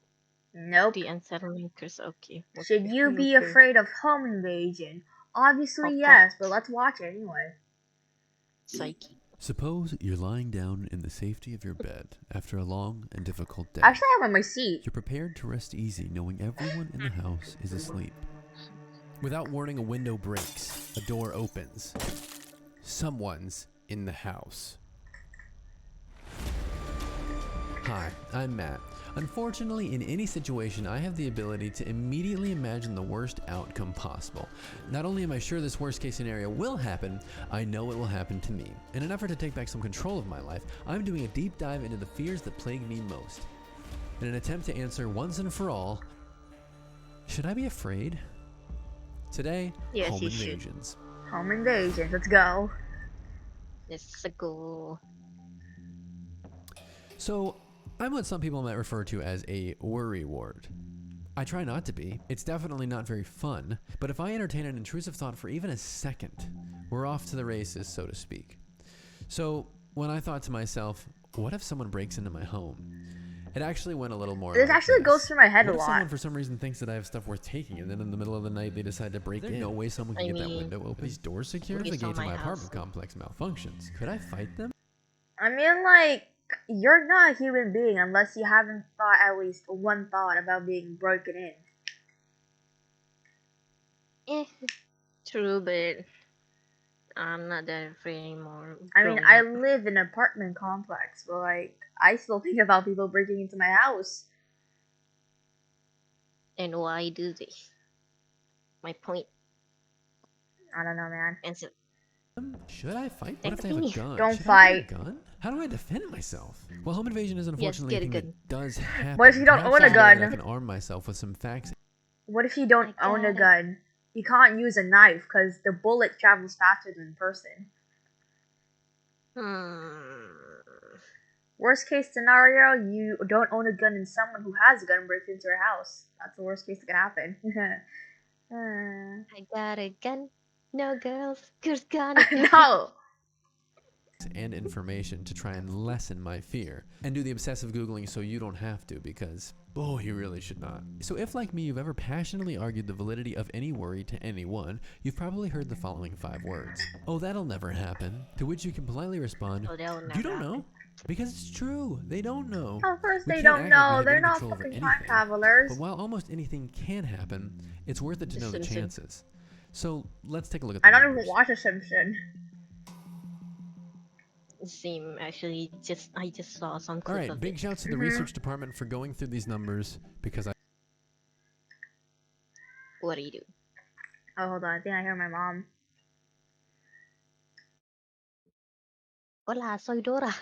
S1: Nope.
S2: The unsettling curse. Okay.
S1: Should you be afraid of home invasion? Obviously, yes, but let's watch it anyway.
S2: Psyche.
S7: Suppose you're lying down in the safety of your bed after a long and difficult day.
S1: Actually, I have on my seat.
S7: You're prepared to rest easy knowing everyone in the house is asleep. Without warning, a window breaks, a door opens. Someone's in the house. Hi, I'm Matt. Unfortunately, in any situation, I have the ability to immediately imagine the worst outcome possible. Not only am I sure this worst case scenario will happen, I know it will happen to me. In an effort to take back some control of my life, I'm doing a deep dive into the fears that plague me most. In an attempt to answer once and for all, should I be afraid? Today,
S2: Yes,
S7: home
S2: you should.
S7: invasions.
S1: Home invasion, let's go.
S2: Let's go.
S7: So, I'm what some people might refer to as a worry ward. I try not to be. It's definitely not very fun. But if I entertain an intrusive thought for even a second, we're off to the races, so to speak. So when I thought to myself, what if someone breaks into my home? It actually went a little more
S1: This
S7: like
S1: actually goes through my head a
S7: What if
S1: lot.
S7: someone for some reason thinks that I have stuff worth taking, and then in the middle of the night they decide to break in? There's no way someone can get that window open. Are these doors secure? If the gate to my apartment complex malfunctions, could I fight them?
S1: I mean, like, you're not a human being unless you haven't thought at least one thought about being broken in.
S2: True, but I'm not that afraid anymore.
S1: I mean, I live in an apartment complex, but like, I still think about people breaking into my house.
S2: And why do they? My point.
S1: I don't know, man.
S2: Answer.
S7: Should I fight? What if they have a gun?
S1: Don't
S7: Should
S1: fight.
S7: I get a gun? How do I defend myself? Well, home invasion is unfortunately
S2: Yes,
S7: a
S2: get
S7: thing
S2: a gun.
S7: that does happen.
S1: What if you don't
S7: Perhaps
S1: own a
S7: it's better that
S1: gun?
S7: I can arm myself with some facts.
S1: What if you don't own a gun? You can't use a knife because the bullet travels faster than a person. Worst case scenario, you don't own a gun and someone who has a gun breaks into your house. That's the worst case that can happen.
S2: I got a gun. No girls. Girls got a gun.
S1: No!
S7: And information to try and lessen my fear. And do the obsessive Googling so you don't have to, because, oh, you really should not. So if, like me, you've ever passionately argued the validity of any worry to anyone, you've probably heard the following 5 words. Oh, that'll never happen. To which you can politely respond, you don't know. Because it's true. They don't know.
S1: Of course
S7: We
S1: they
S7: can't
S1: don't
S7: act like we
S1: know.
S7: have
S1: They're
S7: any
S1: not
S7: control over
S1: fucking time
S7: anything.
S1: travelers.
S7: But while almost anything can happen, it's worth it to know the chances. So let's take a look at
S1: I
S7: the
S1: don't
S7: numbers.
S1: even watch a Simpson.
S2: Same, actually. I just saw some clip
S7: Alright,
S2: of
S7: big
S2: it.
S7: shouts to the research department for going through these numbers, because
S2: What do you do?
S1: Oh, hold on. I think I hear my mom.
S2: Hola, soy Dora.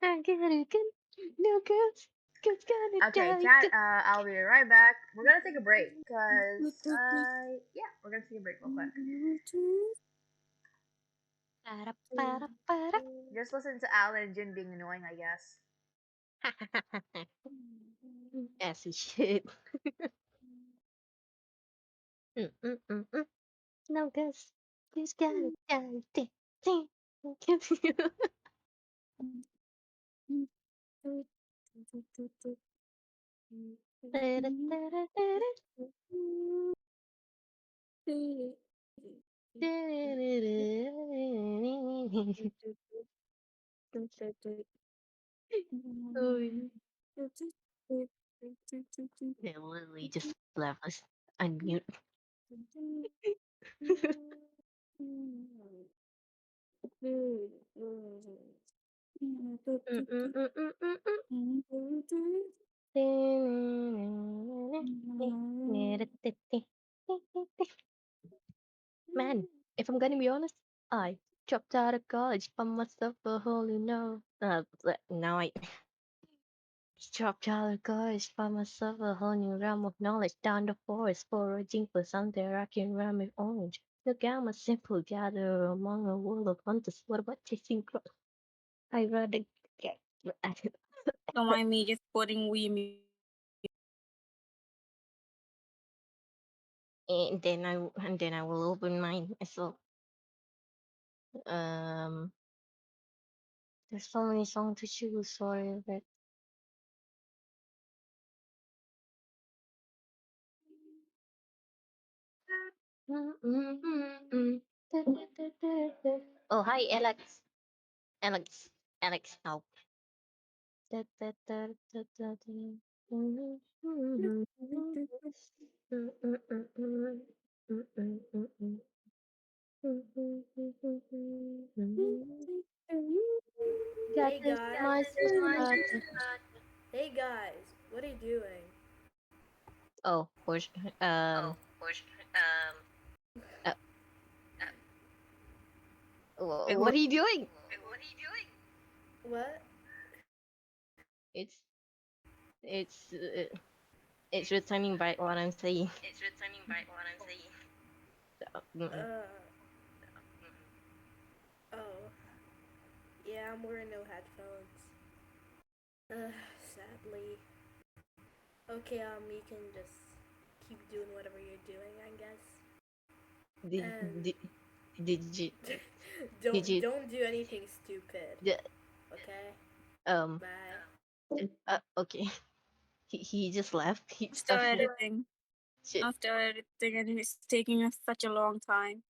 S2: I got a gun. No girls. Girls got a
S1: Okay,
S2: gun.
S1: chat, I'll be right back. We're gonna take a break, because, yeah, we're gonna take a break real quick. Just listen to Alan and Jin being annoying, I guess.
S2: Assy shit. No girls. Girls got a gun. They literally just left us unmute. Man, if I'm gonna be honest, I dropped out of college, found myself a whole now I dropped out of college, found myself a whole new realm of knowledge down the forest, foraging for something I can run my own. Look, I'm a simple gatherer among a world of hunters. What about chasing crows? I rather get.
S5: Don't mind me just putting we
S2: and then I will open mine myself. Um, there's so many songs to choose. Sorry, but oh hi Alex, Alex, Alex, help. Got
S8: Hey
S2: this
S8: guys.
S2: my sister.
S8: Hey guys, what are you doing?
S2: Oh, push. Uh, what are you doing?
S8: What?
S2: It's it's uh, it's returning back what I'm saying. Mm-mm.
S8: Oh. Yeah, I'm wearing no headphones. Sadly. Okay, you can just keep doing whatever you're doing, I guess.
S2: Did
S8: And
S2: did, did you
S8: don't
S2: did you
S8: don't do anything stupid.
S2: the,
S8: Okay?
S2: um
S8: Bye.
S2: okay. He just left.
S5: After editing.
S2: Shit.
S5: After editing, and it's taking us such a long time.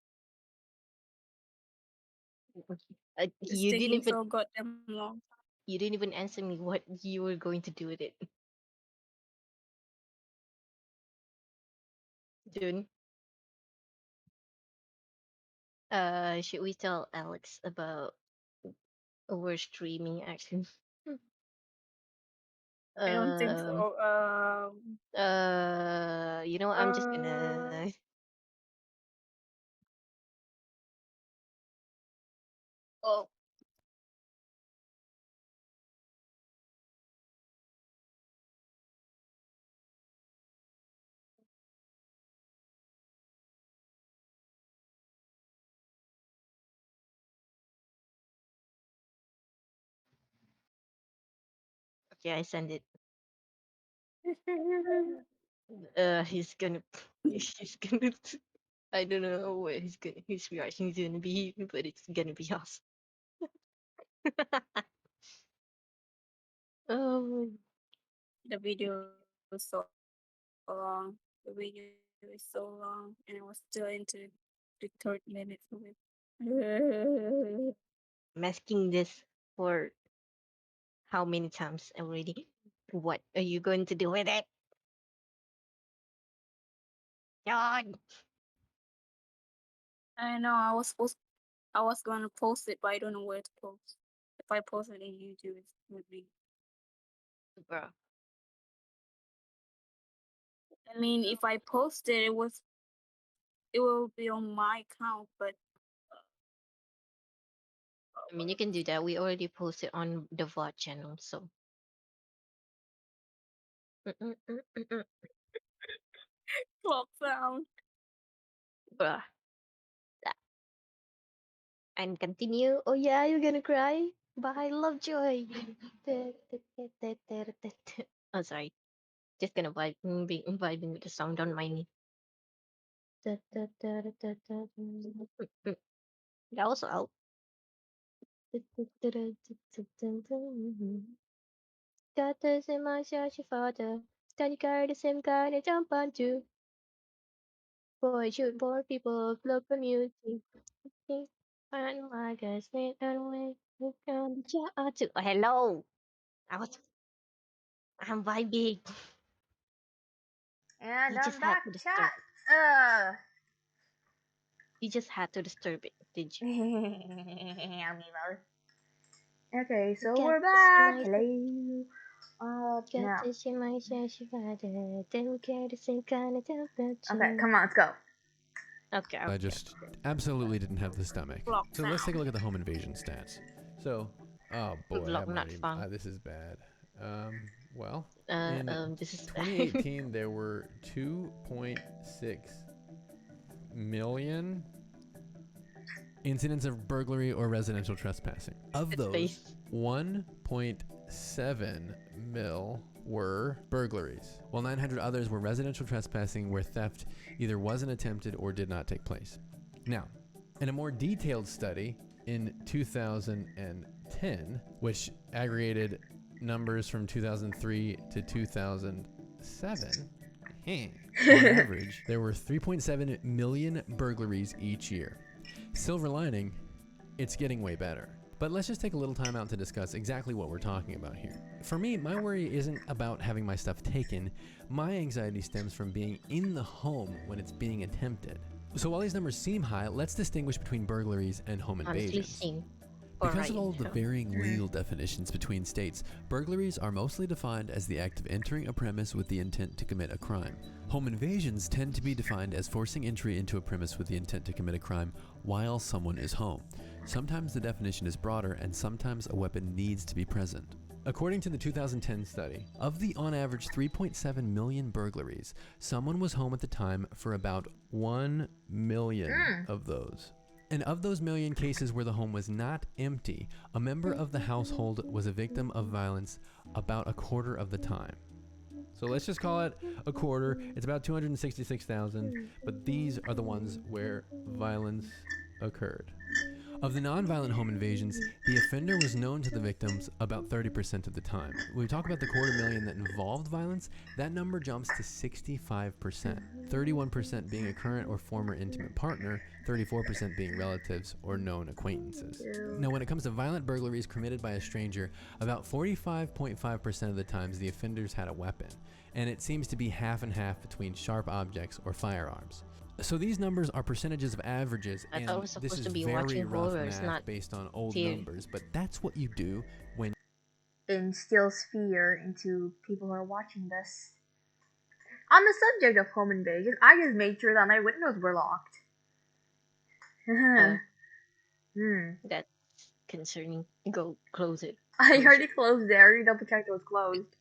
S5: It's
S2: You didn't
S5: taking
S2: even
S5: so goddamn long.
S2: answer me what you were going to do with it. June, should we tell Alex about our streaming action?
S5: I don't think
S2: Um,
S5: so.
S2: I'm just
S5: Uh,
S2: gonna.
S5: oh,
S2: Okay, I send it. He's gonna. He's gonna. I don't know what his reaction is gonna be, but it's gonna be awesome. Oh,
S5: the video was so long. The video is so long, and I was still into the third minute of it.
S2: masking this for how many times already? What are you going to do with it? God.
S5: I know I was gonna post it, but I don't know where to post. If I post it in YouTube, it would be.
S2: Bro.
S5: I mean, if I post it, it will be on my account, but
S2: I mean, you can do that. We already posted on the VOD channel, so. Mm-mm-mm-mm-mm.
S5: clock sound.
S2: Bruh. And continue. Oh yeah, you're gonna cry. Bye, Lovejoy. Oh, sorry. Just gonna be vibing with the song. Don't mind me. That was out. Got the same eyes as your father. Then you carry the same kind of jump onto. Boy, shoot more people, love from you. And my guys made and way. Oh, hello. I was I'm vibing.
S1: And
S2: You just
S1: I'm
S2: had
S1: back,
S2: to disturb
S1: chat.
S2: it. You just had to disturb it, did you?
S1: Okay, so
S2: Got
S1: we're
S2: to see
S1: back.
S2: my
S1: Hello.
S2: got
S1: Now.
S2: to see my father. Then we carry the same kind of
S1: Okay,
S2: temperature.
S1: come on, let's go.
S2: Okay,
S7: I
S2: okay.
S7: just absolutely didn't have the stomach.
S5: Clock
S7: So let's take a
S5: sound.
S7: look at the home invasion stats. So, oh
S2: Good
S7: boy,
S2: luck, not fun.
S7: this is bad. Well,
S2: Uh,
S7: in
S2: this is bad.
S7: 2018, there were 2.6 million incidents of burglary or residential trespassing. Of
S2: Good
S7: those,
S2: face.
S7: 1.7 mil were burglaries, while 900 others were residential trespassing where theft either wasn't attempted or did not take place. Now, in a more detailed study in 2010, which aggregated numbers from 2003 to 2007, on average, there were 3.7 million burglaries each year. Silver lining, it's getting way better. But let's just take a little time out to discuss exactly what we're talking about here. For me, my worry isn't about having my stuff taken. My anxiety stems from being in the home when it's being attempted. So while these numbers seem high, let's distinguish between burglaries and home
S2: Honestly,
S7: invasions.
S2: same.
S7: Because of all
S2: Alright,
S7: the varying legal definitions between states, burglaries are mostly defined as the act of entering a premise with the intent to commit a crime. Home invasions tend to be defined as forcing entry into a premise with the intent to commit a crime while someone is home. Sometimes the definition is broader, and sometimes a weapon needs to be present. According to the 2010 study, of the on average 3.7 million burglaries, someone was home at the time for about 1 million of those. And of those million cases where the home was not empty, a member of the household was a victim of violence about a quarter of the time. So let's just call it a quarter. It's about 266,000, but these are the ones where violence occurred. Of the nonviolent home invasions, the offender was known to the victims about 30% of the time. When we talk about the 250,000 that involved violence, that number jumps to 65%, 31% being a current or former intimate partner, 34% being relatives or known acquaintances. Now, when it comes to violent burglaries committed by a stranger, about 45.5% of the times the offenders had a weapon, and it seems to be half and half between sharp objects or firearms. So these numbers are percentages of averages,
S2: I
S7: and
S2: thought I was
S7: this
S2: supposed
S7: is
S2: to be
S7: very
S2: watching
S7: rough
S2: horrors,
S7: math
S2: not
S7: based on old
S2: theater.
S7: numbers, but that's what you do when
S1: Instills fear into people who are watching this. On the subject of home invasion, I just made sure that my windows were locked.
S2: That's concerning. Go close it.
S1: I already closed it. I already double checked it was closed.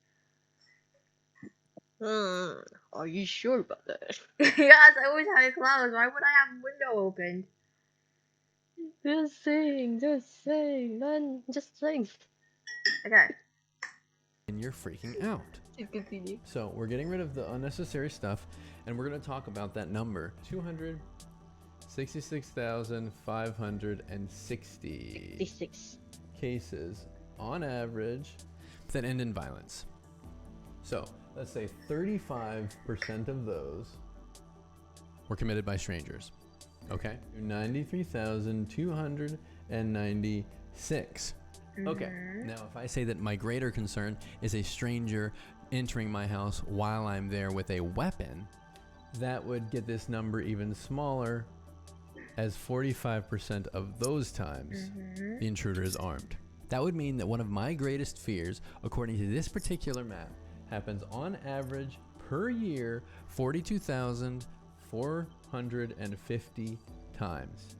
S2: Are you sure about that?
S1: Yes, I always have it closed. Why would I have a window open?
S2: Just saying, man. Just saying.
S1: Okay.
S7: you're freaking out.
S2: Continue.
S7: So we're getting rid of the unnecessary stuff, and we're going to talk about that number, 266,560
S2: 66
S7: cases on average that end in violence. So let's say 35% of those were committed by strangers. Okay, 93,296. Okay, now if I say that my greater concern is a stranger entering my house while I'm there with a weapon, that would get this number even smaller, as 45% of those times the intruder is armed. That would mean that one of my greatest fears, according to this particular map, happens on average per year 42,450 times.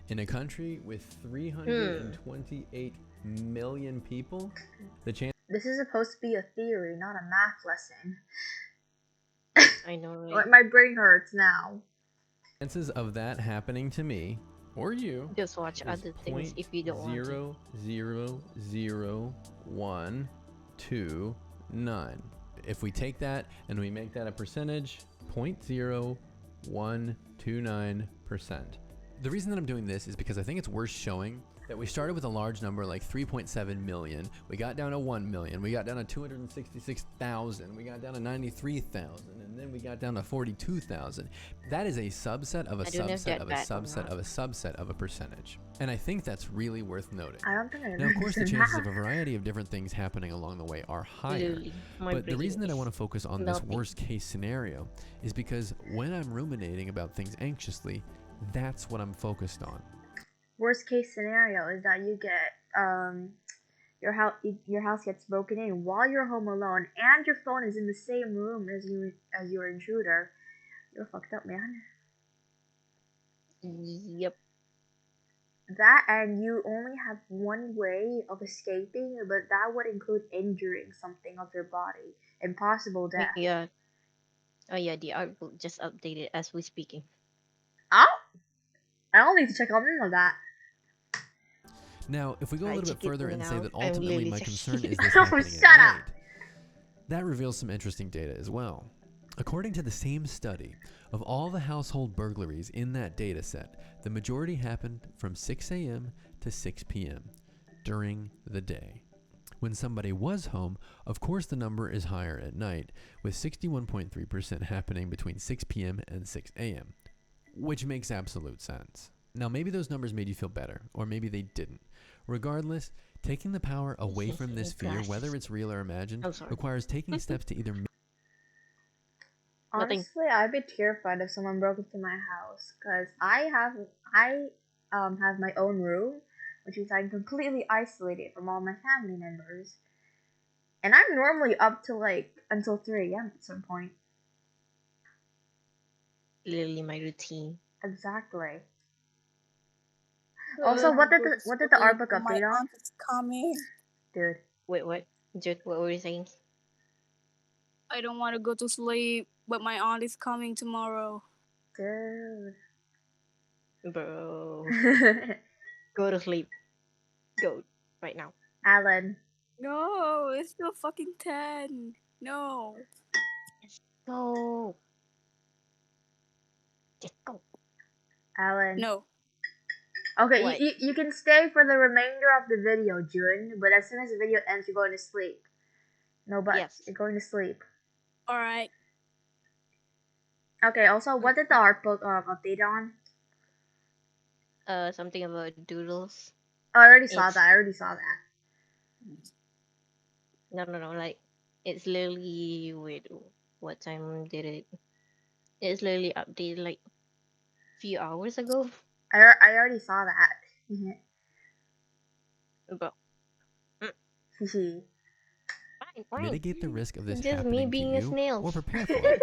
S7: In a country with 328 million people, the chance...
S1: This is supposed to be a theory, not a math lesson.
S2: I know, right?
S1: My brain hurts now.
S7: Chances of that happening to me or you
S2: Just watch other things if you don't want to.
S7: 0.00129. If we take that and we make that a percentage, 0.0129%. The reason that I'm doing this is because I think it's worth showing that we started with a large number like 3.7 million. We got down to 1 million. We got down to 266,000. We got down to 93,000. And then we got down to 42,000. That is a subset of a subset of a subset of a subset of a percentage. And I think that's really worth noting.
S1: I don't think I
S7: Now, of course, the chances of a variety of different things happening along the way are higher. But the reason that I want to focus on this worst case scenario is because when I'm ruminating about things anxiously, that's what I'm focused on.
S1: Worst case scenario is that you get your house gets broken in while you're home alone, and your phone is in the same room as your intruder. You're fucked up, man.
S2: Yep.
S1: That, and you only have one way of escaping, but that would include injuring something of your body. Impossible death.
S2: Yeah. Oh yeah, the article just updated as we speaking.
S1: Oh, I'll need to check on all of that.
S7: Now, if we go a little bit further and say that
S2: I'm
S7: ultimately
S2: really
S7: my concern
S2: checking
S7: is
S2: it
S7: this
S1: out.
S7: happening
S1: Shut
S7: at
S1: up.
S7: night, that reveals some interesting data as well. According to the same study, of all the household burglaries in that data set, the majority happened from 6 a.m. to 6 p.m. during the day. When somebody was home, of course the number is higher at night, with 61.3% happening between 6 p.m. and 6 a.m., which makes absolute sense. Now, maybe those numbers made you feel better, or maybe they didn't. Regardless, taking the power away from this fear, whether it's real or imagined, requires taking steps to either...
S1: Honestly, I'd be terrified if someone broke into my house, because I have my own room, which means I'm completely isolated from all my family members. And I'm normally up to until 3 a.m. at some point.
S2: Literally my routine.
S1: Exactly. Also, what did the art book update
S5: My
S1: on?
S5: aunt is coming.
S1: Dude.
S2: Wait, what? Jude, what were you saying?
S5: I don't want to go to sleep, but my aunt is coming tomorrow.
S1: Dude.
S2: Bro. Go to sleep. Go. Right now.
S1: Alan.
S5: No, it's still fucking 10. No.
S2: Let's go. Just go.
S1: Alan.
S5: No.
S1: Okay,
S2: What?
S1: you can stay for the remainder of the video, June, but as soon as the video ends, you're going to sleep. No buts.
S2: Yes.
S1: You're going to sleep.
S5: Alright.
S1: Okay, also, what did the art book update on?
S2: Something about doodles.
S1: Oh, I already saw
S2: It's-
S1: that. I already saw that.
S2: No. Like, it's literally. Wait, what time did it? It's literally updated like few hours ago.
S1: I already saw that.
S2: But
S1: Fine.
S2: fine.
S7: Mitigate the risk of this
S2: Just
S7: happening
S2: me
S7: to
S2: being a
S7: you
S2: snail.
S7: or prepare for it.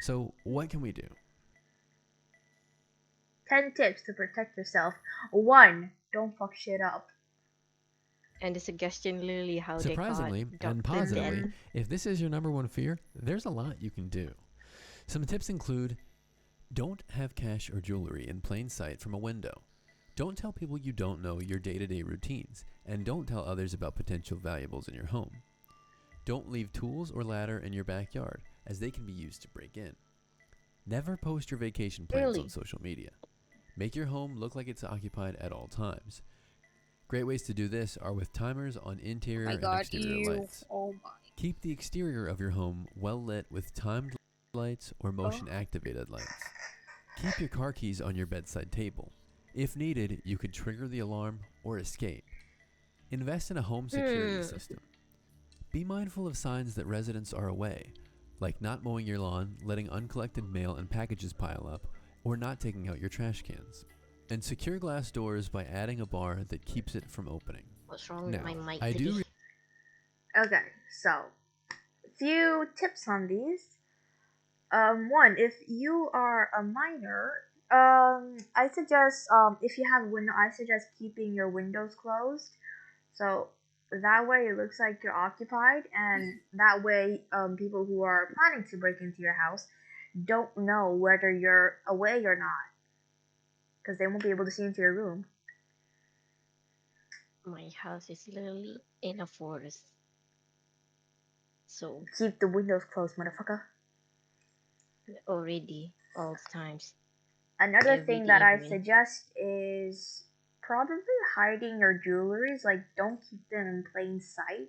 S7: So what can we do?
S1: 10 tips to protect yourself. 1. Don't fuck shit up.
S2: And the suggestion literally how
S7: Surprisingly
S2: they got
S7: and
S2: Dr.
S7: positively,
S2: Dead.
S7: if this is your number one fear, there's a lot you can do. Some tips include: don't have cash or jewelry in plain sight from a window. Don't tell people you don't know your day-to-day routines, and don't tell others about potential valuables in your home. Don't leave tools or ladder in your backyard, as they can be used to break in. Never post your vacation plans
S2: Really?
S7: on social media. Make your home look like it's occupied at all times. Great ways to do this are with timers on interior
S5: My
S7: and
S5: god,
S7: exterior lights.
S5: Oh my.
S7: Keep the exterior of your home well lit with timed lights or motion activated lights. Keep your car keys on your bedside table. If needed, you could trigger the alarm or escape. Invest in a home security system. Be mindful of signs that residents are away, like not mowing your lawn, letting uncollected mail and packages pile up, or not taking out your trash cans. And secure glass doors by adding a bar that keeps it from opening.
S2: What's wrong
S7: Now,
S2: with my mic
S7: I do
S2: today?
S1: Okay, so a few tips on these. 1, if you are a minor, I suggest if you have window, I suggest keeping your windows closed. So that way it looks like you're occupied, and that way people who are planning to break into your house don't know whether you're away or not, because they won't be able to see into your room.
S2: My house is literally in a forest. So
S1: Keep the windows closed, motherfucker.
S2: already all the times.
S1: Another
S2: Every
S1: thing that I
S2: evening.
S1: suggest is probably hiding your jewelries. Like, don't keep them in plain sight.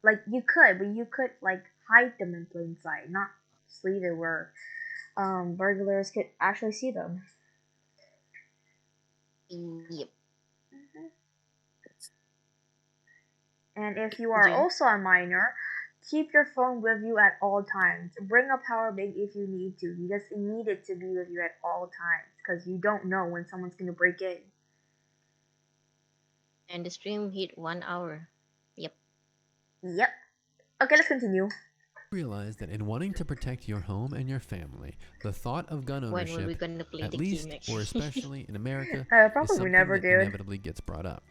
S1: Like, you could, but you could like hide them in plain sight, not just leave it where burglars could actually see them.
S2: Yep.
S1: And if you are
S2: June.
S1: also a minor, keep your phone with you at all times. Bring a power bank if you need to. You just need it to be with you at all times, because you don't know when someone's gonna break in.
S2: And the stream hit 1 hour. Yep.
S1: Okay, let's continue.
S7: realize that in wanting to protect your home and your family, the thought of gun
S2: When were we
S7: ownership,
S2: gonna play
S7: at
S2: the
S7: least
S2: game next?
S7: or especially in America, is
S1: Probably
S7: something
S1: never,
S7: that
S1: dude.
S7: inevitably gets brought up.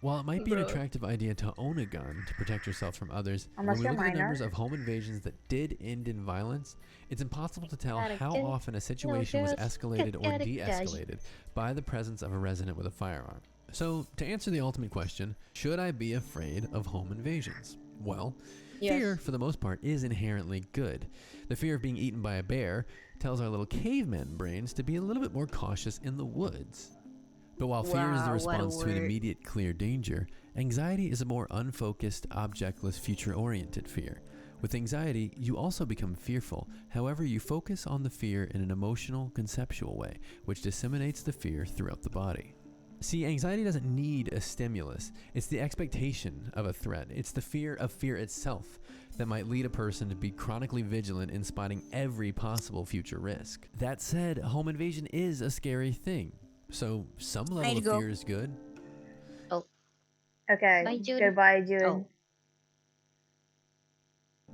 S7: While it might be an
S2: Bro.
S7: attractive idea to own a gun to protect yourself from others,
S1: Unless
S7: when we
S1: you're
S7: look at the
S1: minor.
S7: numbers of home invasions that did end in violence, it's impossible to tell
S2: Gotta
S7: how
S2: get-
S7: often a situation was
S2: just
S7: escalated or
S2: gotta
S7: de-escalated by the presence of a resident with a firearm. So, to answer the ultimate question, should I be afraid of home invasions? Well, fear,
S2: Yes.
S7: for the most part, is inherently good. The fear of being eaten by a bear tells our little caveman brains to be a little bit more cautious in the woods. But while fear is the
S2: Wow, what a
S7: response to an
S2: word.
S7: immediate, clear danger, anxiety is a more unfocused, objectless, future-oriented fear. With anxiety, you also become fearful. However, you focus on the fear in an emotional, conceptual way, which disseminates the fear throughout the body. See, anxiety doesn't need a stimulus. It's the expectation of a threat. It's the fear of fear itself that might lead a person to be chronically vigilant in spotting every possible future risk. That said, home invasion is a scary thing. So some level
S5: Way to
S7: of
S5: go.
S7: fear is good.
S1: Okay,
S2: Bye, June.
S1: goodbye, June.
S2: Oh.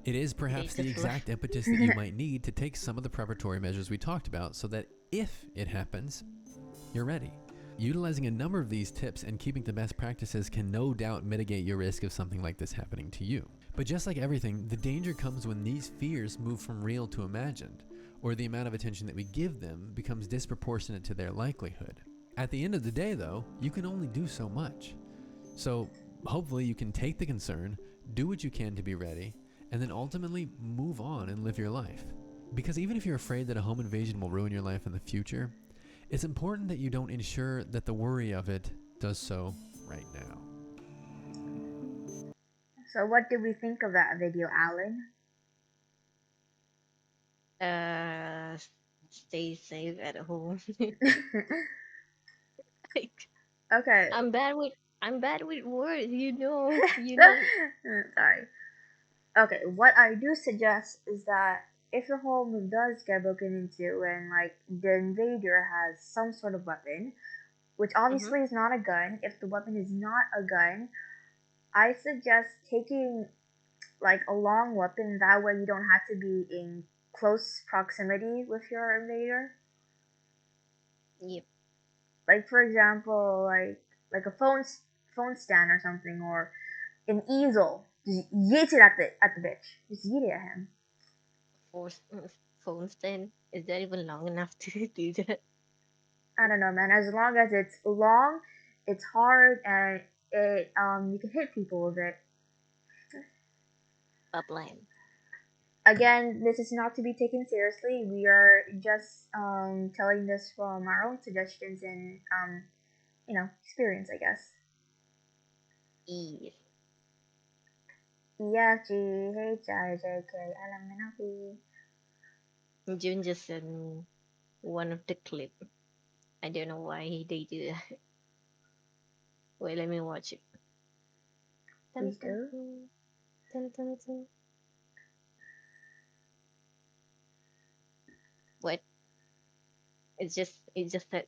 S7: It is perhaps
S2: Today's the
S7: the
S2: floor.
S7: exact impetus that you might need to take some of the preparatory measures we talked about so that if it happens, you're ready. Utilizing a number of these tips and keeping the best practices can no doubt mitigate your risk of something like this happening to you. But just like everything, the danger comes when these fears move from real to imagined, or the amount of attention that we give them becomes disproportionate to their likelihood. At the end of the day, though, you can only do so much. So hopefully you can take the concern, do what you can to be ready, and then ultimately move on and live your life. Because even if you're afraid that a home invasion will ruin your life in the future, it's important that you don't ensure that the worry of it does so right now.
S1: So what did we think of that video, Alan?
S2: Stay safe at home.
S1: Okay.
S2: I'm bad with words, you know.
S1: Sorry. Okay, what I do suggest is that if your home does get broken into and like the invader has some sort of weapon, which obviously is not a gun, if the weapon is not a gun, I suggest taking like a long weapon, that way you don't have to be in close proximity with your invader.
S2: Yep.
S1: Like for example, like a phone stand or something, or an easel. Just yeet it at the bitch. Just yeet it at him.
S2: Phone stand? Is that even long enough to do that?
S1: I don't know, man. As long as it's long, it's hard, and it you can hit people with it.
S2: Upline.
S1: Again, this is not to be taken seriously. We are just telling this from our own suggestions and experience, I guess.
S2: E.
S1: E F G H I J K L M N O P.
S2: June just sent me one of the clip. I don't know why they do that. Wait, let me watch it.
S1: Please do.
S2: What? It's just that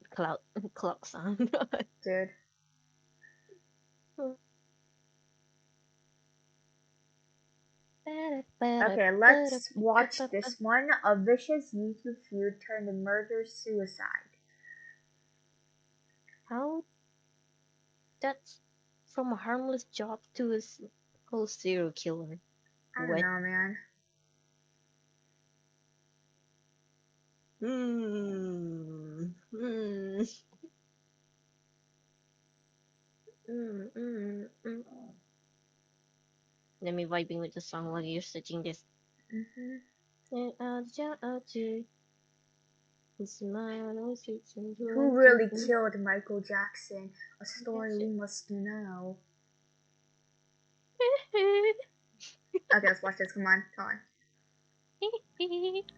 S2: clock sound.
S1: Dude. Okay, let's watch this one. A vicious YouTube feud turned to murder-suicide.
S2: How? That's from a harmless job to a whole serial killer.
S1: I don't know, man.
S2: Let me vibing with the song while you're searching this.
S1: Who really killed Michael Jackson? A story we must know. Okay, let's watch this. Come on.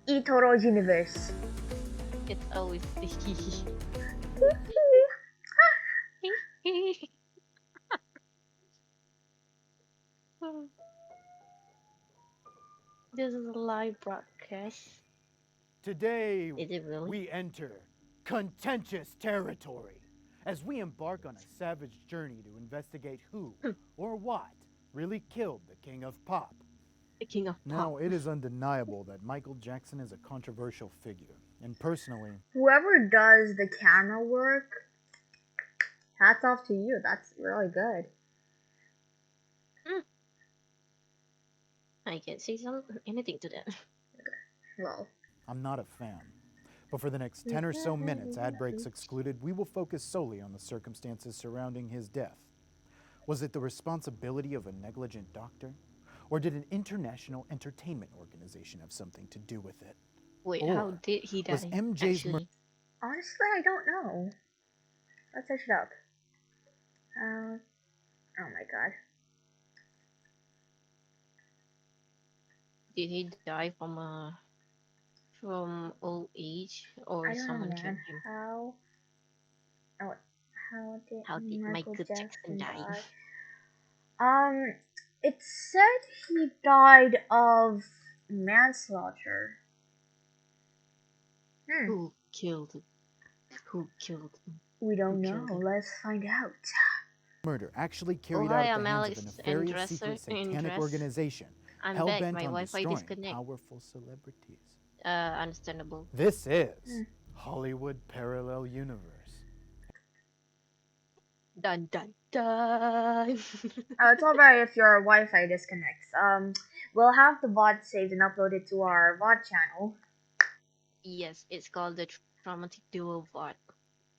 S1: eToro Universe.
S2: It's always This is a live broadcast.
S9: Today,
S2: Is it really?
S9: we enter contentious territory as we embark on a savage journey to investigate who or what really killed the King of Pop.
S2: The King of Pop.
S9: Now, it is undeniable that Michael Jackson is a controversial figure, and personally,
S1: whoever does the camera work, hats off to you. That's really good.
S2: I can't say anything to that.
S1: Well,
S9: I'm not a fan. But for the next 10 or so minutes, ad breaks excluded, we will focus solely on the circumstances surrounding his death. Was it the responsibility of a negligent doctor? Or did an international entertainment organization have something to do with it?
S2: Wait,
S9: or
S2: how did he die?
S9: Was MJ's
S1: honestly, I don't know. Let's search it up. Oh my god.
S2: Did he die from old age, or someone killed him?
S1: How did Michael Jackson die? It said he died of manslaughter.
S2: Who killed him? Who killed him?
S1: We don't know. Let's find out.
S9: Murder actually carried out at the hands of a nefarious secret satanic organization hell-bent on destroying powerful celebrities.
S2: Understandable.
S9: This is Hollywood Parallel Universe.
S2: Dun dun dun.
S1: It's alright if your Wi-Fi disconnects. We'll have the VOD saved and uploaded to our VOD channel.
S2: Yes, it's called the traumatic duo bot.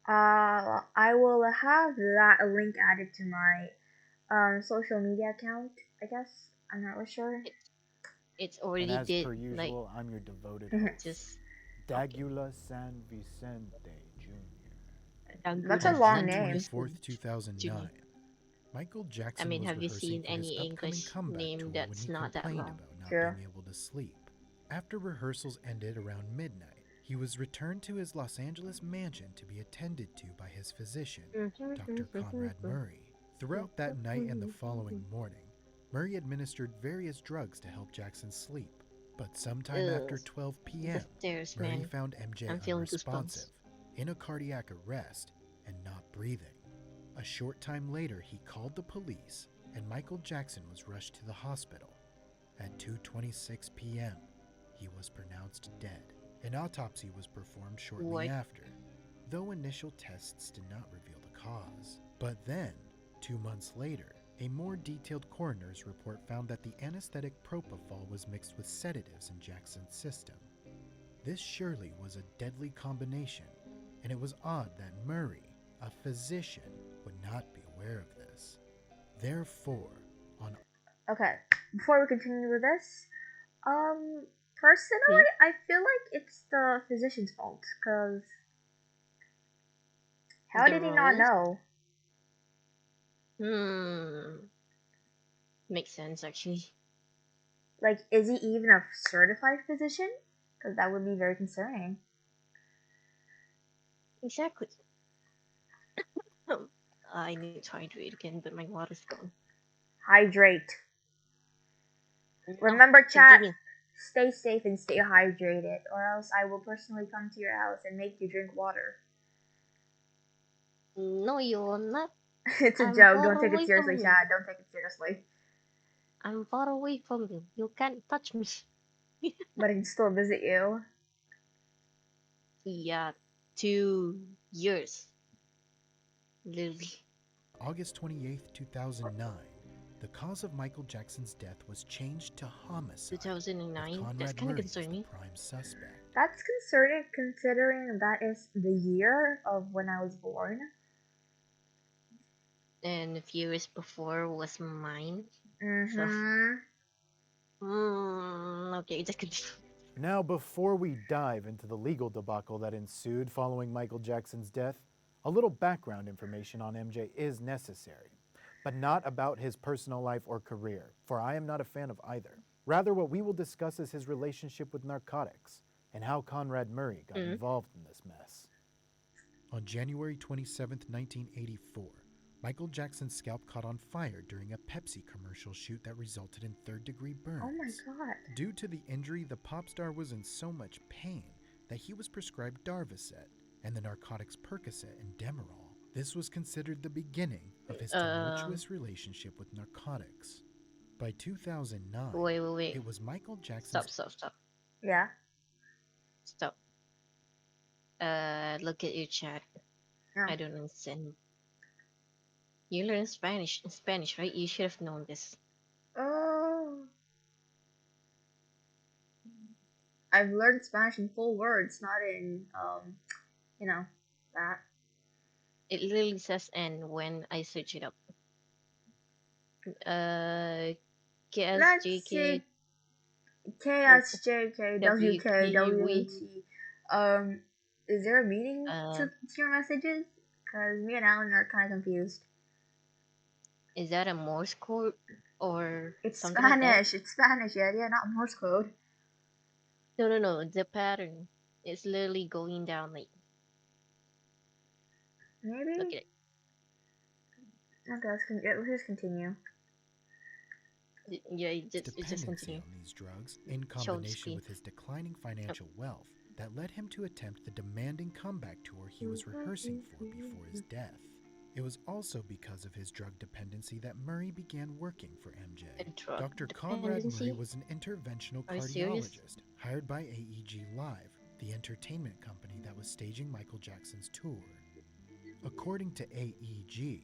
S1: I will have that link added to my social media account, I guess. I'm not really sure.
S2: It's
S9: And
S2: already
S9: as per
S2: did like
S9: usual, I'm your devoted host,
S2: just okay.
S9: Dagula San Vicente Jr.
S1: That's
S2: Dangula
S1: a
S9: On
S1: long
S9: June
S1: name.
S9: 24th, 2009,
S2: Junior.
S9: Michael
S2: I
S9: Jackson
S2: mean,
S9: was
S2: have you
S9: rehearsing
S2: seen
S9: for his
S2: any
S9: upcoming
S2: English
S9: comeback
S2: name
S9: tour when
S2: that's
S9: he
S2: not that
S9: complained
S2: long?
S9: about not
S1: True.
S9: being able to sleep. After rehearsals ended around midnight, he was returned to his Los Angeles mansion to be attended to by his physician, Dr. Conrad Murray. Throughout that night and the following morning, Murray administered various drugs to help Jackson sleep. But sometime after
S2: Ugh,
S9: 12
S2: the
S9: p.m.,
S2: stairs,
S9: Murray
S2: man.
S9: found MJ
S2: I'm feeling
S9: unresponsive,
S2: goosebumps.
S9: in a cardiac arrest, and not breathing. A short time later, he called the police, and Michael Jackson was rushed to the hospital. At 2:26 p.m., he was pronounced dead. An autopsy was performed shortly
S2: What?
S9: after, though initial tests did not reveal the cause. But then, 2 months later, a more detailed coroner's report found that the anesthetic propofol was mixed with sedatives in Jackson's system. This surely was a deadly combination, and it was odd that Murray, a physician, would not be aware of this. Therefore, on
S1: Okay, before we continue with this, personally, I feel like it's the physician's fault, because how
S2: The
S1: did he not
S2: rules?
S1: know?
S2: Makes sense actually.
S1: Like, is he even a certified physician? Because that would be very concerning.
S2: Exactly. I need to hydrate again, but my water's gone.
S1: Hydrate.
S2: No,
S1: Remember, chat,
S2: continue.
S1: stay safe and stay hydrated, or else I will personally come to your house and make you drink water.
S2: No, you're not.
S1: It's a
S2: I'm
S1: joke.
S2: far
S1: Don't take it
S2: away from
S1: seriously,
S2: you.
S1: chat. Don't take it seriously.
S2: I'm far away from you. You can't touch me.
S1: But I can still visit you.
S2: Yeah, 2 years. Literally.
S9: August 28, 2009, the cause of Michael Jackson's death was changed to homicide, with
S2: 2009. That's
S9: Conrad
S2: kind of
S9: Murray as the
S2: concerning.
S9: prime suspect.
S1: That's concerning considering that is the year of when I was born.
S2: And a few years before was mine. So, okay, just continue.
S9: Now, before we dive into the legal debacle that ensued following Michael Jackson's death, a little background information on MJ is necessary, but not about his personal life or career, for I am not a fan of either. Rather, what we will discuss is his relationship with narcotics and how Conrad Murray got involved in this mess. On January 27, 1984, Michael Jackson's scalp caught on fire during a Pepsi commercial shoot that resulted in third-degree burns.
S1: Oh my god.
S9: Due to the injury, the pop star was in so much pain that he was prescribed Darvocet and the narcotics Percocet and Demerol. This was considered the beginning of his tumultuous relationship with narcotics. By 2009,
S2: Wait.
S9: it was Michael Jackson's...
S2: Stop.
S1: Yeah?
S2: Stop. Look at your chat.
S1: Oh.
S2: I don't understand. You learn Spanish, right? You should have known this.
S1: Oh. I've learned Spanish in full words, not in, that.
S2: It literally says N when I search it up.
S1: Let's see. KSJKWKWT. Is there a meaning to your messages? Because me and Alan are kind of confused.
S2: Is that a Morse code or
S1: It's
S2: something
S1: Spanish.
S2: like
S1: It's Spanish, yeah, not Morse code.
S2: that? No. The pattern is literally going down like.
S1: Maybe.
S2: Look at it.
S1: Okay, let's just continue.
S2: Yeah, it just
S9: dependency
S2: continue.
S9: on these drugs, in combination with his declining financial wealth, that led him to attempt the demanding comeback tour he was rehearsing for before his death. It was also because of his drug dependency that Murray began working for MJ. Dr. Conrad Murray was an interventional cardiologist hired by AEG Live, the entertainment company that was staging Michael Jackson's tour. According to AEG,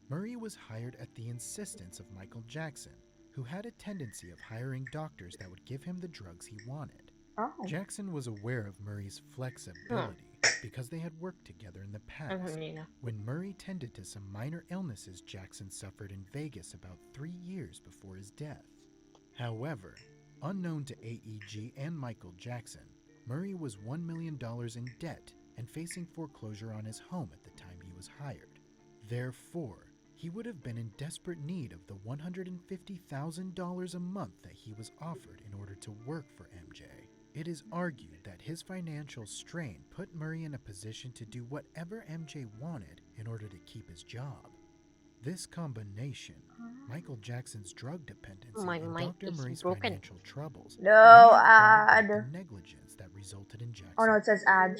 S9: Murray was hired at the insistence of Michael Jackson, who had a tendency of hiring doctors that would give him the drugs he wanted.
S1: Oh.
S9: Jackson was aware of Murray's flexibility because they had worked together in the past. When Murray tended to some minor illnesses Jackson suffered in Vegas about 3 years before his death. However, unknown to AEG and Michael Jackson, Murray was $1 million in debt and facing foreclosure on his home at the time he was hired. Therefore, he would have been in desperate need of the $150,000 a month that he was offered in order to work for MJ. It is argued that his financial strain put Murray in a position to do whatever MJ wanted in order to keep his job. This combination, Michael Jackson's drug dependency and Dr. Murray's financial troubles,
S1: ad.
S9: the negligence that resulted in Jackson's.
S1: Oh no, it says ad.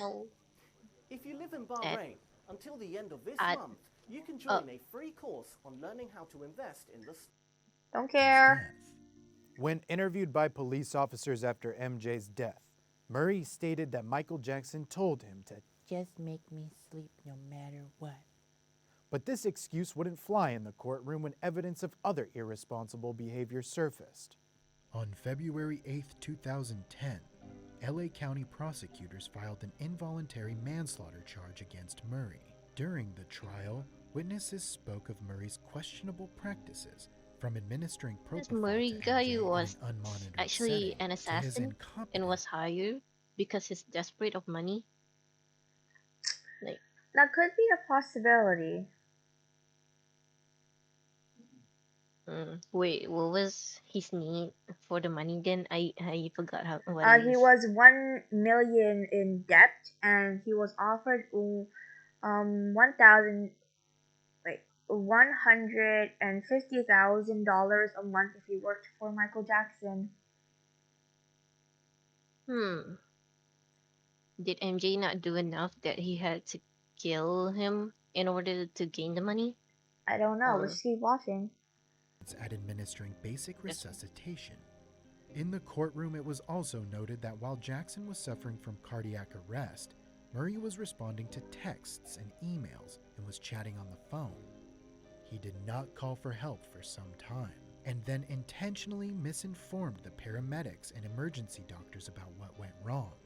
S3: If you live in Bahrain, until the end of this month, you can join a free course on learning how to invest in the...
S1: Don't care.
S9: When interviewed by police officers after MJ's death, Murray stated that Michael Jackson told him to
S10: just make me sleep no matter what.
S9: But this excuse wouldn't fly in the courtroom when evidence of other irresponsible behavior surfaced. On February 8, 2010, LA County prosecutors filed an involuntary manslaughter charge against Murray. During the trial, witnesses spoke of Murray's questionable practices, from administering propofol to
S2: Murray
S9: MJ
S2: guy
S9: in an
S2: was
S9: unmonitored
S2: actually
S9: setting
S2: an
S9: to his
S2: assassin and was hired because he's desperate of money.
S1: That could be a possibility.
S2: Wait, what was his need for the money again? I forgot what it
S1: He
S2: is.
S1: was 1 million in debt, and he was offered $150,000 a month if he worked for Michael Jackson.
S2: Did MJ not do enough that he had to kill him in order to gain the money?
S1: I don't know. Let's keep watching.
S9: At administering basic resuscitation. In the courtroom, it was also noted that while Jackson was suffering from cardiac arrest, Murray was responding to texts and emails and was chatting on the phone. He did not call for help for some time, and then intentionally misinformed the paramedics and emergency doctors about what went wrong.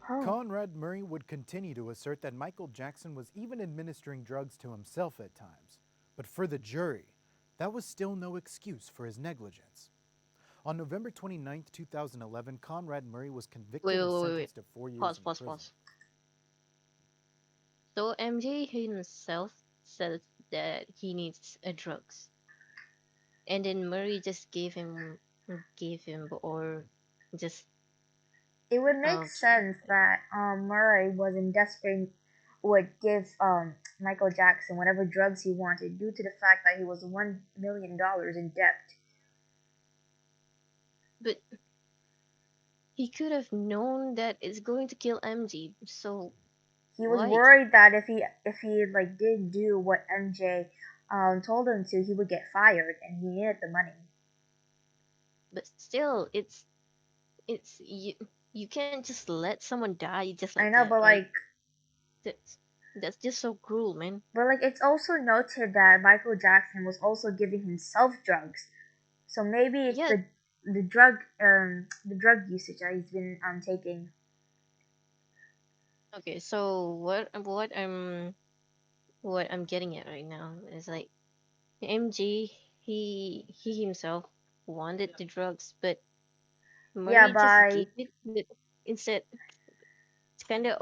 S9: Conrad Murray would continue to assert that Michael Jackson was even administering drugs to himself at times, but for the jury, that was still no excuse for his negligence. On November 29, 2011, Conrad Murray was convicted and sentenced to 4 years in prison.
S2: Pause. So MJ himself said that he needs drugs, and then Murray just gave him, or just.
S1: It would make sense that Murray would give Michael Jackson whatever drugs he wanted due to the fact that he was $1 million in debt.
S2: But he could have known that it's going to kill MJ, so
S1: he was worried that if he did do what MJ told him to, he would get fired, and he needed the money.
S2: But still, it's you can't just let someone die just like
S1: I know,
S2: that.
S1: But
S2: that's just so cruel, man.
S1: But it's also noted that Michael Jackson was also giving himself drugs, so maybe it's the drug usage that he's been taking.
S2: Okay, so what I'm getting at right now is MJ he himself wanted the drugs, but Murray just gave it. But instead, it's kind of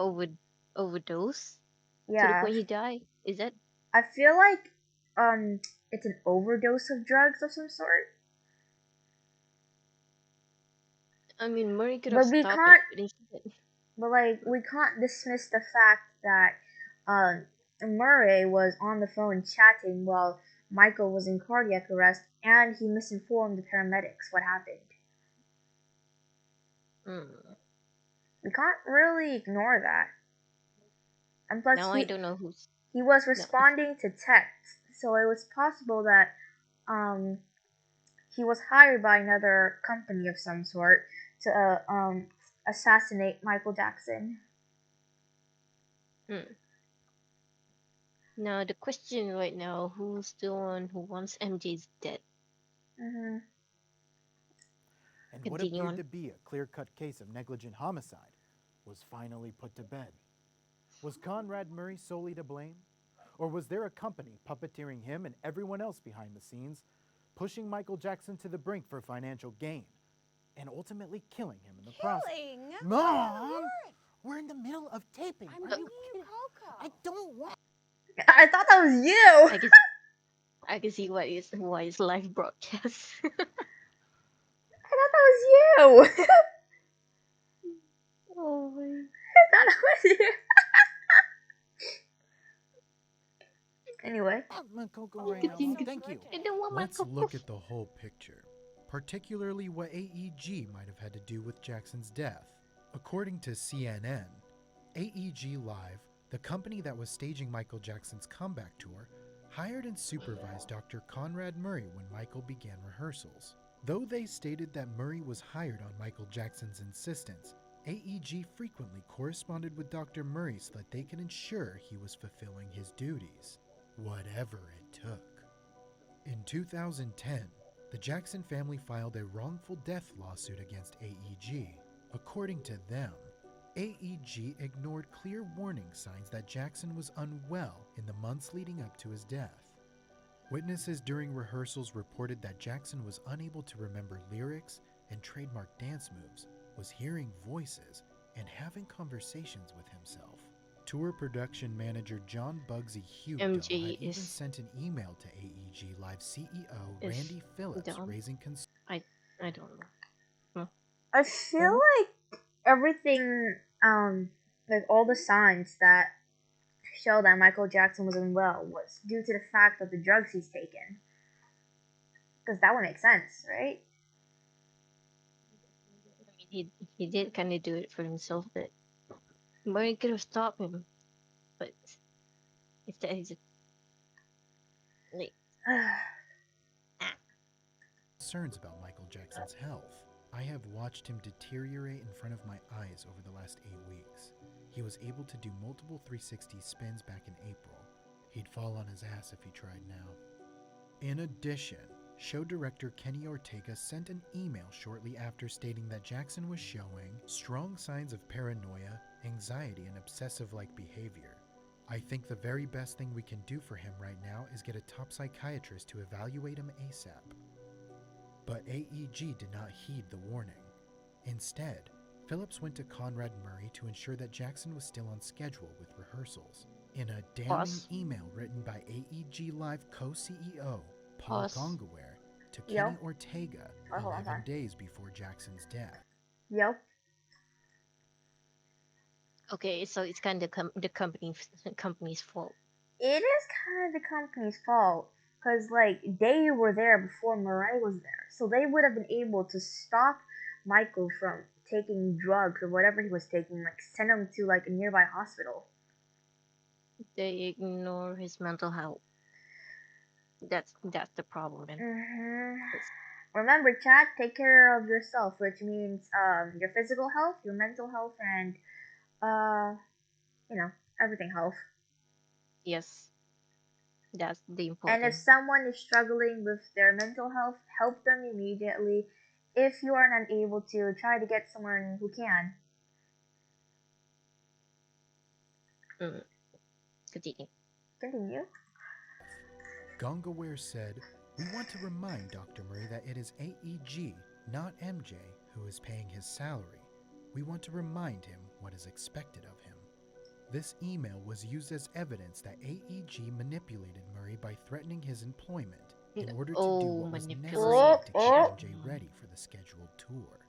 S2: overdose to the point he died. Is that?
S1: I feel like it's an overdose of drugs of some sort.
S2: I mean, Murray could have stopped it, but instead.
S1: But we can't dismiss the fact that Murray was on the phone chatting while Michael was in cardiac arrest, and he misinformed the paramedics what happened. We can't really ignore that. And plus,
S2: I don't know who's.
S1: He was responding to texts, so it was possible that he was hired by another company of some sort to assassinate Michael Jackson.
S2: Now the question right now: who's the one who wants MJ's dead?
S9: and what appeared to be a clear-cut case of negligent homicide was finally put to bed. Was Conrad Murray solely to blame? Or was there a company puppeteering him and everyone else behind the scenes, pushing Michael Jackson to the brink for financial gain, and ultimately killing him in the process? Mom! We're in the middle of taping. Are you kidding? I don't want...
S1: I thought that was you!
S2: I can see why it's live broadcast.
S1: I thought that was you!
S2: Oh my...
S1: I thought that was you! Anyway.
S9: Thank you.
S11: Let's look at the whole picture, particularly what AEG might have had to do with Jackson's death. According to CNN, AEG Live, the company that was staging Michael Jackson's comeback tour, hired and supervised Dr. Conrad Murray when Michael began rehearsals. Though they stated that Murray was hired on Michael Jackson's insistence, AEG frequently corresponded with Dr. Murray so that they could ensure he was fulfilling his duties, whatever it took. In 2010, the Jackson family filed a wrongful death lawsuit against AEG. According to them, AEG ignored clear warning signs that Jackson was unwell in the months leading up to his death. Witnesses during rehearsals reported that Jackson was unable to remember lyrics and trademark dance moves, was hearing voices, and having conversations with himself. Tour production manager John Bugsy Hugdale had even sent an email to AEG Live CEO Randy Phillips raising concerns.
S2: I don't know.
S1: I feel like everything, like all the signs that show that Michael Jackson was unwell was due to the fact of the drugs he's taken. Because that would make sense, right?
S2: I mean, he did kind of do it for himself, but Murray could have stopped him. But instead, he's like
S11: concerns about Michael Jackson's health. I have watched him deteriorate in front of my eyes over the last 8 weeks. He was able to do multiple 360 spins back in April. He'd fall on his ass if he tried now. In addition, show director Kenny Ortega sent an email shortly after stating that Jackson was showing strong signs of paranoia, anxiety, and obsessive-like behavior. I think the very best thing we can do for him right now is get a top psychiatrist to evaluate him ASAP. But AEG did not heed the warning. Instead, Phillips went to Conrad Murray to ensure that Jackson was still on schedule with rehearsals. In a damning email written by AEG Live co-CEO Paul Gongaware to Kenny Ortega 11 days before Jackson's death.
S2: Okay, so it's kind of the company's fault.
S1: It is kind of the company's fault. Because, like, they were there before Murray was there. So they would have been able to stop Michael from taking drugs or whatever he was taking. Like, send him to, like, a nearby hospital.
S2: They ignore his mental health. That's the problem, man.
S1: Remember, chat, take care of yourself, which means your physical health, your mental health, and, everything health.
S2: Yes. That's the important.
S1: And if someone is struggling with their mental health, help them immediately. If you are not able to, try to get someone who can. Continue.
S11: Gongaware said, "We want to remind Dr. Murray that it is AEG, not MJ, who is paying his salary. We want to remind him what is expected of him." This email was used as evidence that AEG manipulated Murray by threatening his employment in order to do what was necessary to keep MJ ready for the scheduled tour.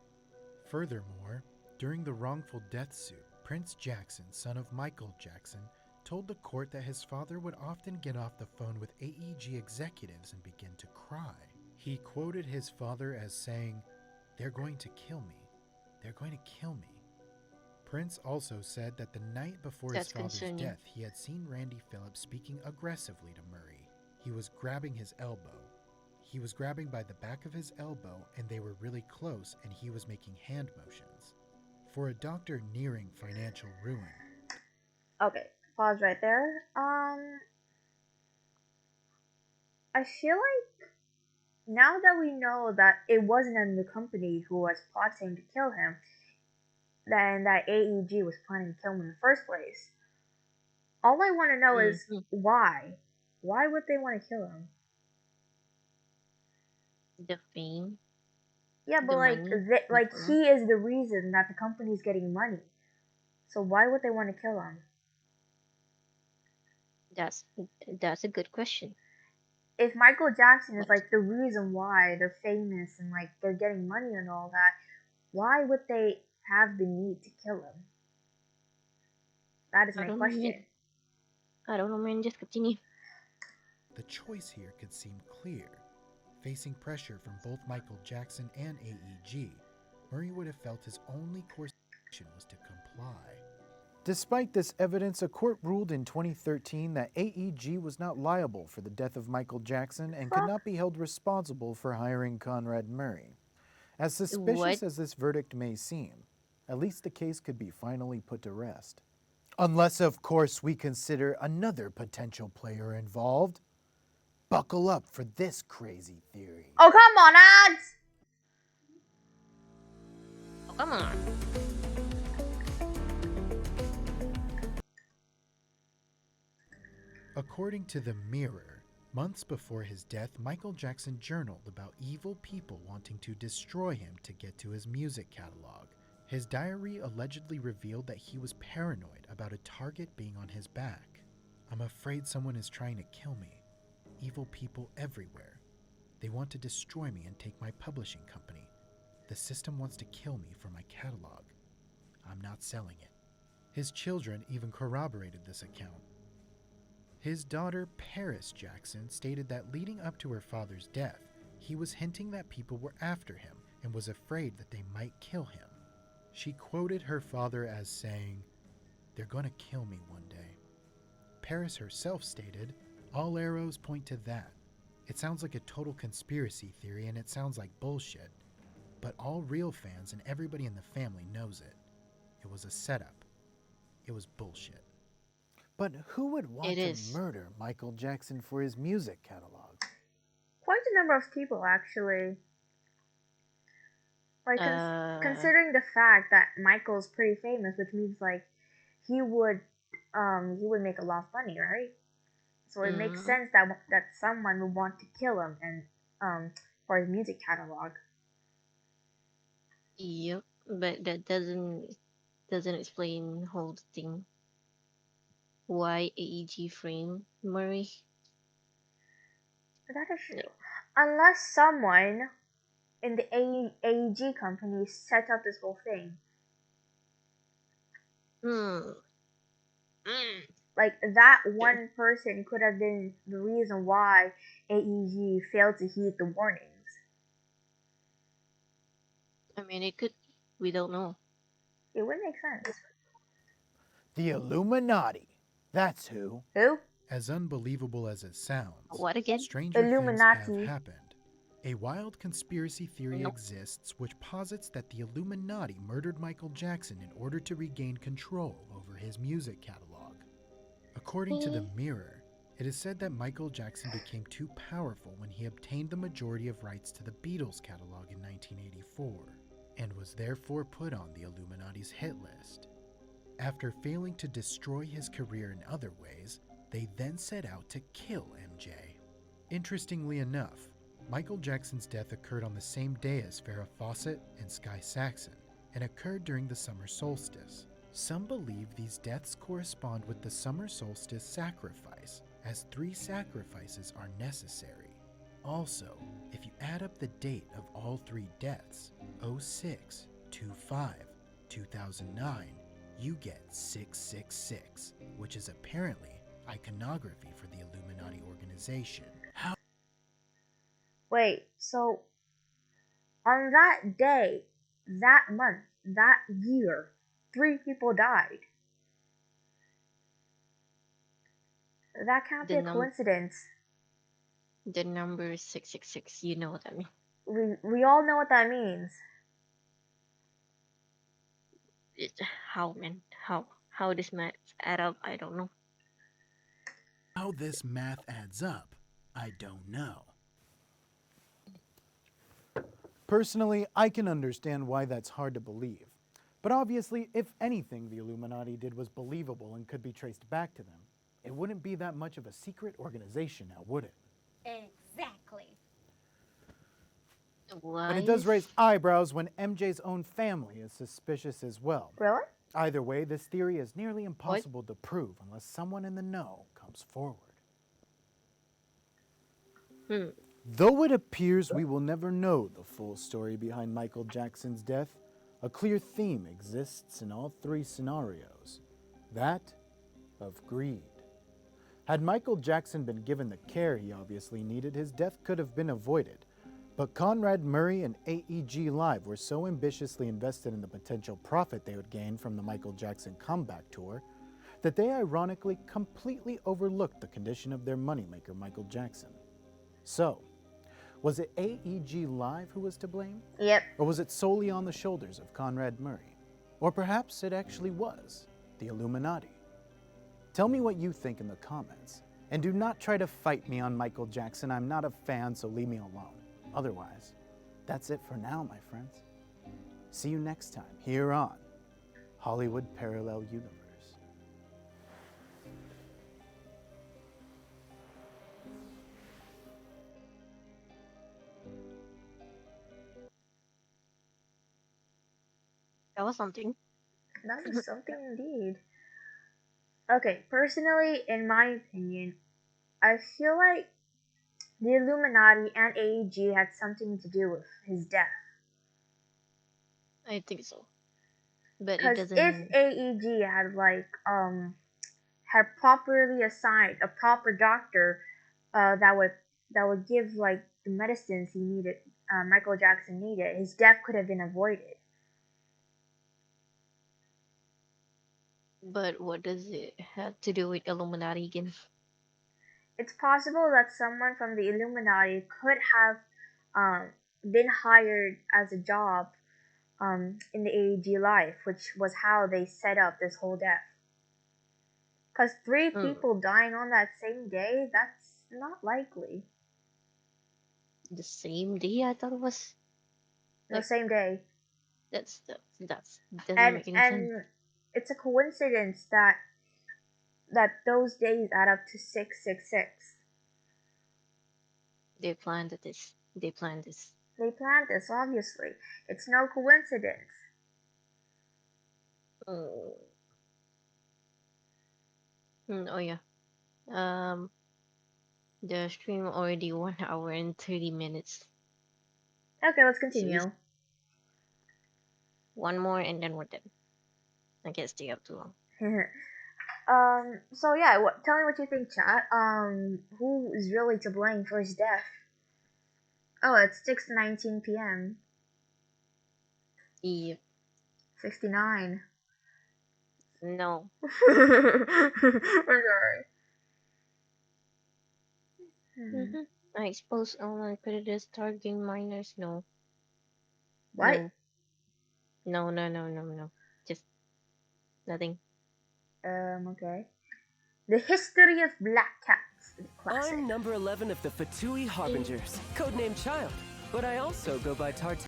S11: Furthermore, during the wrongful death suit, Prince Jackson, son of Michael Jackson, told the court that his father would often get off the phone with AEG executives and begin to cry. He quoted his father as saying, "They're going to kill me. They're going to kill me." Prince also said that the night before his father's death, he had seen Randy Phillips speaking aggressively to Murray. He was grabbing his elbow. He was grabbing by the back of his elbow, and they were really close, and he was making hand motions. For a doctor nearing financial ruin.
S1: Okay, pause right there. I feel like now that we know that it wasn't another company who was plotting to kill him, then that AEG was planning to kill him in the first place. All I want to know is why. Why would they want to kill him?
S2: The fame.
S1: Yeah, but he is the reason that the company's getting money. So why would they want to kill him?
S2: That's a good question.
S1: If Michael Jackson is like the reason why they're famous and like they're getting money and all that, why would they have the need to kill him? That is my question.
S2: I don't know, man. Just continue.
S11: The choice here could seem clear. Facing pressure from both Michael Jackson and AEG, Murray would have felt his only course of action was to comply. Despite this evidence, a court ruled in 2013 that AEG was not liable for the death of Michael Jackson and could not be held responsible for hiring Conrad Murray. As suspicious as this verdict may seem, at least the case could be finally put to rest. Unless, of course, we consider another potential player involved. Buckle up for this crazy theory.
S1: Oh, come on, ads!
S2: Oh, come on.
S11: According to The Mirror, months before his death, Michael Jackson journaled about evil people wanting to destroy him to get to his music catalog. His diary allegedly revealed that he was paranoid about a target being on his back. I'm afraid someone is trying to kill me. Evil people everywhere. They want to destroy me and take my publishing company. The system wants to kill me for my catalog. I'm not selling it. His children even corroborated this account. His daughter, Paris Jackson, stated that leading up to her father's death, he was hinting that people were after him and was afraid that they might kill him. She quoted her father as saying, "They're going to kill me one day." Paris herself stated, "All arrows point to that. It sounds like a total conspiracy theory and it sounds like bullshit. But all real fans and everybody in the family knows it. It was a setup. It was bullshit." But who would want to murder Michael Jackson for his music catalog?
S1: Quite a number of people, actually. Like, considering the fact that Michael's pretty famous, which means like he would make a lot of money, right? So it makes sense that someone would want to kill him and for his music catalog.
S2: Yep, but that doesn't explain the whole thing. Why AEG frame Murray?
S1: That is true. Unless someone in the AEG company set up this whole thing. Like, that one person could have been the reason why AEG failed to heed the warnings.
S2: I mean, it could. We don't know.
S1: It would make sense.
S11: The Illuminati. That's who.
S1: Who?
S11: As unbelievable as it sounds,
S2: what again?
S11: Stranger
S1: Illuminati.
S11: things have happened. A wild conspiracy theory exists which posits that the Illuminati murdered Michael Jackson in order to regain control over his music catalog. According to The Mirror, it is said that Michael Jackson became too powerful when he obtained the majority of rights to the Beatles catalog in 1984, and was therefore put on the Illuminati's hit list. After failing to destroy his career in other ways, they then set out to kill MJ. Interestingly enough, Michael Jackson's death occurred on the same day as Farrah Fawcett and Sky Saxon, and occurred during the summer solstice. Some believe these deaths correspond with the summer solstice sacrifice, as 3 sacrifices are necessary. Also, if you add up the date of all 3 deaths, 06, 25, 2009, you get 666, which is apparently iconography for the Illuminati organization.
S1: Wait, so on that day, that month, that year, 3 people died. That can't be a coincidence.
S2: The number 666, you know what I mean.
S1: We all know what that means.
S2: How, man? How this math add up? I don't know.
S11: How this math adds up, I don't know.
S9: Personally, I can understand why that's hard to believe. But obviously, if anything the Illuminati did was believable and could be traced back to them, it wouldn't be that much of a secret organization now, would it?
S12: Exactly.
S2: Why?
S9: But it does raise eyebrows when MJ's own family is suspicious as well.
S1: Really?
S9: Either way, this theory is nearly impossible to prove unless someone in the know comes forward. Though it appears we will never know the full story behind Michael Jackson's death, a clear theme exists in all three scenarios, that of greed. Had Michael Jackson been given the care he obviously needed, his death could have been avoided. But Conrad Murray and AEG Live were so ambitiously invested in the potential profit they would gain from the Michael Jackson comeback tour that they ironically completely overlooked the condition of their moneymaker, Michael Jackson. So, was it AEG Live who was to blame?
S1: Yep.
S9: Or was it solely on the shoulders of Conrad Murray? Or perhaps it actually was the Illuminati? Tell me what you think in the comments. And do not try to fight me on Michael Jackson. I'm not a fan, so leave me alone. Otherwise, that's it for now, my friends. See you next time here on Hollywood Parallel Universe.
S2: That was something.
S1: That was something indeed. Okay, personally, in my opinion, I feel like the Illuminati and AEG had something to do with his death.
S2: I think so. But it
S1: Because
S2: doesn't.
S1: if AEG had properly assigned a proper doctor that would give like the medicines he needed, Michael Jackson needed, his death could have been avoided.
S2: But what does it have to do with Illuminati again?
S1: It's possible that someone from the Illuminati could have been hired as a job in the AEG life, which was how they set up this whole death. Because 3 people dying on that same day, that's not likely.
S2: The same day? I thought it was
S1: The same day.
S2: That's doesn't make any sense.
S1: And it's a coincidence that those days add up to 666.
S2: They planned this. They planned this.
S1: They planned this, obviously. It's no coincidence.
S2: Oh yeah. The stream already 1 hour and 30 minutes.
S1: Okay, let's continue.
S2: One more and then we're done. I can't stay up too long.
S1: So yeah, tell me what you think, chat. Who is really to blame for his death? Oh, it's 6:19 p.m.
S2: Yep.
S1: 69.
S2: No.
S1: I'm sorry.
S2: I expose online predators targeting minors. No.
S1: What?
S2: No. Just nothing.
S1: Okay. The history of black cats. Classic.
S13: I'm number 11 of the Fatui Harbingers, codenamed Child, but I also go by Tart.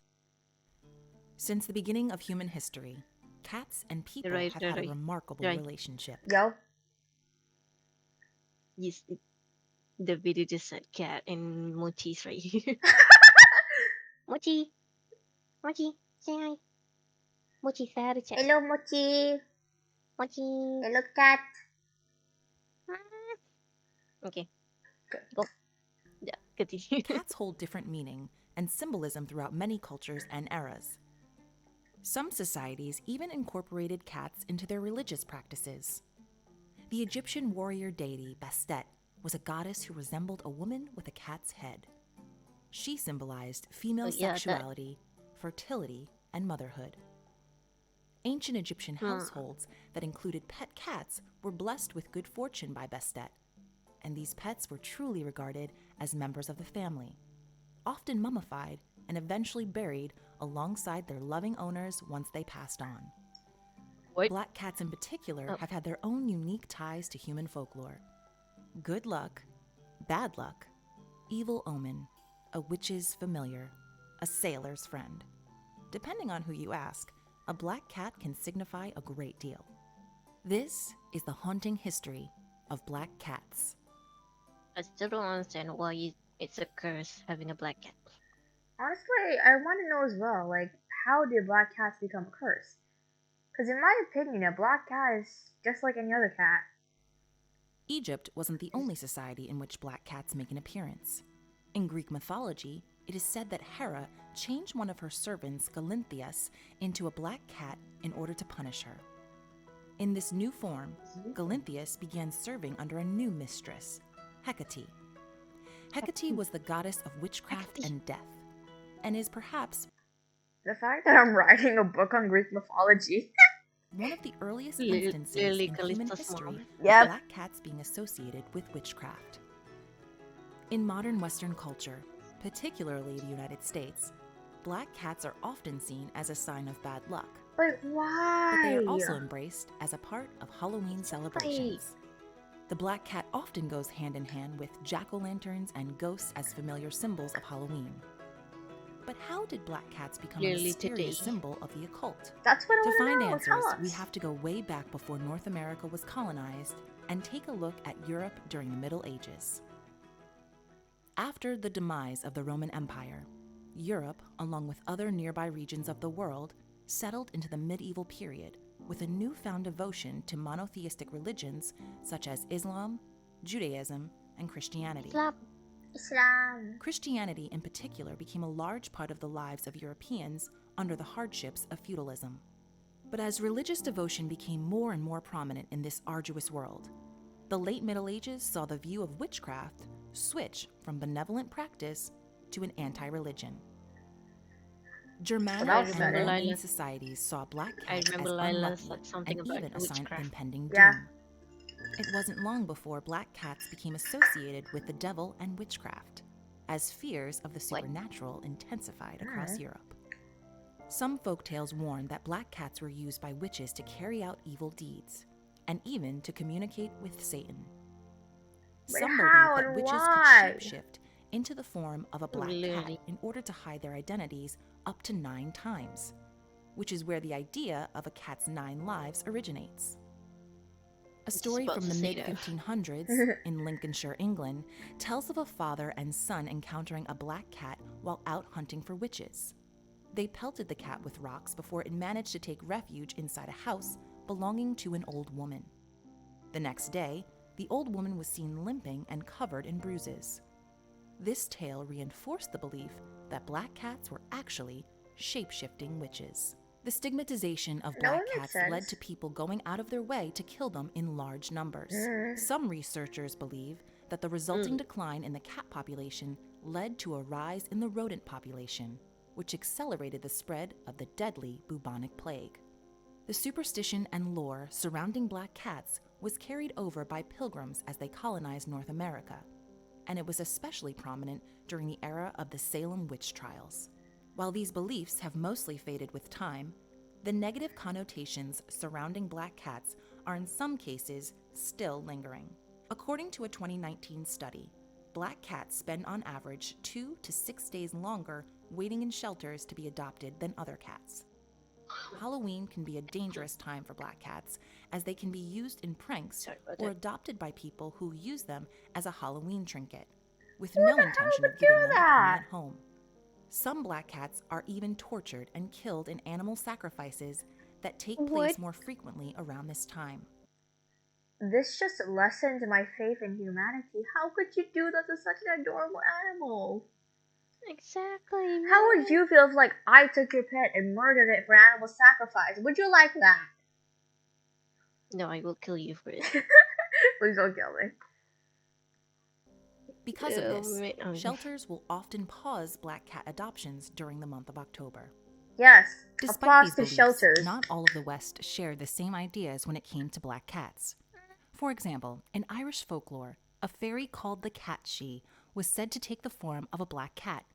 S14: Since the beginning of human history, cats and people have had a remarkable relationship.
S1: Go.
S2: Yes, the video just said cat and Mochi's right here. Mochi, say hi. Mochi said chat.
S1: Hello, Mochi.
S2: Mochi.
S1: Hello, cat.
S2: Okay. Go. Yeah, continue.
S14: Cats hold different meaning and symbolism throughout many cultures and eras. Some societies even incorporated cats into their religious practices. The Egyptian warrior deity Bastet was a goddess who resembled a woman with a cat's head. She symbolized female sexuality, fertility, and motherhood. Ancient Egyptian households that included pet cats were blessed with good fortune by Bastet, and these pets were truly regarded as members of the family, often mummified and eventually buried alongside their loving owners once they passed on. Black cats in particular have had their own unique ties to human folklore. Good luck, bad luck, evil omen, a witch's familiar, a sailor's friend. Depending on who you ask, a black cat can signify a great deal. This is the haunting history of black cats.
S2: I still don't understand why it's a curse having a black cat.
S1: Honestly, I want to know as well, like, how did black cats become a curse? Because in my opinion, a black cat is just like any other cat.
S14: Egypt wasn't the only society in which black cats make an appearance. In Greek mythology, it is said that Hera changed one of her servants, Galinthias, into a black cat in order to punish her. In this new form, Galinthias began serving under a new mistress, Hecate. Hecate was the goddess of witchcraft and death, and is perhaps
S1: the fact that I'm writing a book on Greek mythology.
S14: One of the earliest instances in human history of
S1: Yep.
S14: black cats being associated with witchcraft. In modern Western culture, particularly the United States, black cats are often seen as a sign of bad luck.
S1: But why?
S14: But they are also embraced as a part of Halloween celebrations. The black cat often goes hand in hand with jack-o'-lanterns and ghosts as familiar symbols of Halloween. But how did black cats become a mysterious symbol of the occult?
S1: That's what I
S14: To
S1: want
S14: find
S1: to know.
S14: answers,
S1: Tell us.
S14: we have to go way back before North America was colonized and take a look at Europe during the Middle Ages. After the demise of the Roman Empire, Europe, along with other nearby regions of the world, settled into the medieval period with a newfound devotion to monotheistic religions such as Islam, Judaism, and Christianity.
S1: Islam.
S14: Christianity in particular became a large part of the lives of Europeans under the hardships of feudalism. But as religious devotion became more and more prominent in this arduous world, the late Middle Ages saw the view of witchcraft switch from benevolent practice to an anti-religion. Germanic and Roman societies saw black cats as unlucky and even a sign of impending doom. It wasn't long before black cats became associated with the devil and witchcraft, as fears of the supernatural intensified across Europe. Some folktales warn that black cats were used by witches to carry out evil deeds, and even to communicate with Satan. Some believe that witches could shapeshift into the form of a black cat in order to hide their identities up to 9 times, which is where the idea of a cat's 9 lives originates. A story from the mid-1500s in Lincolnshire, England, tells of a father and son encountering a black cat while out hunting for witches. They pelted the cat with rocks before it managed to take refuge inside a house belonging to an old woman. The next day, the old woman was seen limping and covered in bruises. This tale reinforced the belief that black cats were actually shape-shifting witches. The stigmatization of black cats led to people going out of their way to kill them in large numbers. Some researchers believe that the resulting decline in the cat population led to a rise in the rodent population, which accelerated the spread of the deadly bubonic plague. The superstition and lore surrounding black cats was carried over by pilgrims as they colonized North America, and it was especially prominent during the era of the Salem witch trials. While these beliefs have mostly faded with time, the negative connotations surrounding black cats are in some cases still lingering. According to a 2019 study, black cats spend on average 2 to 6 days longer waiting in shelters to be adopted than other cats. Halloween can be a dangerous time for black cats, as they can be used in pranks or adopted by people who use them as a Halloween trinket, with no intention of giving them a permanent home. Some black cats are even tortured and killed in animal sacrifices that take place more frequently around this time.
S1: This just lessens my faith in humanity. How could you do that to such an adorable animal?
S2: Exactly.
S1: How would you feel if, like, I took your pet and murdered it for animal sacrifice? Would you like that?
S2: No, I will kill you for it.
S1: Please don't kill me.
S14: Because of this, shelters will often pause black cat adoptions during the month of October.
S1: Yes,
S14: Despite these
S1: to
S14: beliefs,
S1: shelters.
S14: not all of the West shared the same ideas when it came to black cats. For example, in Irish folklore, a fairy called the Cat-She was said to take the form of a black cat.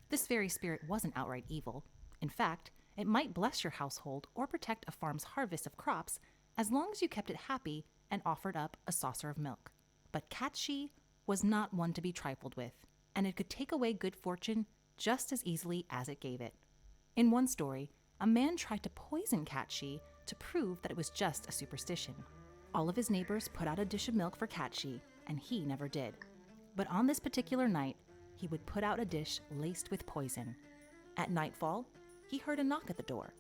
S14: This fairy spirit wasn't outright evil. In fact, it might bless your household or protect a farm's harvest of crops as long as you kept it happy and offered up a saucer of milk. But Cat-She was not one to be trifled with, and it could take away good fortune just as easily as it gave it. In one story, a man tried to poison cat she to prove that it was just a superstition. All of his neighbors put out a dish of milk for cat she, and he never did. But on this particular night, he would put out a dish laced with poison. At nightfall, he heard a knock at the door.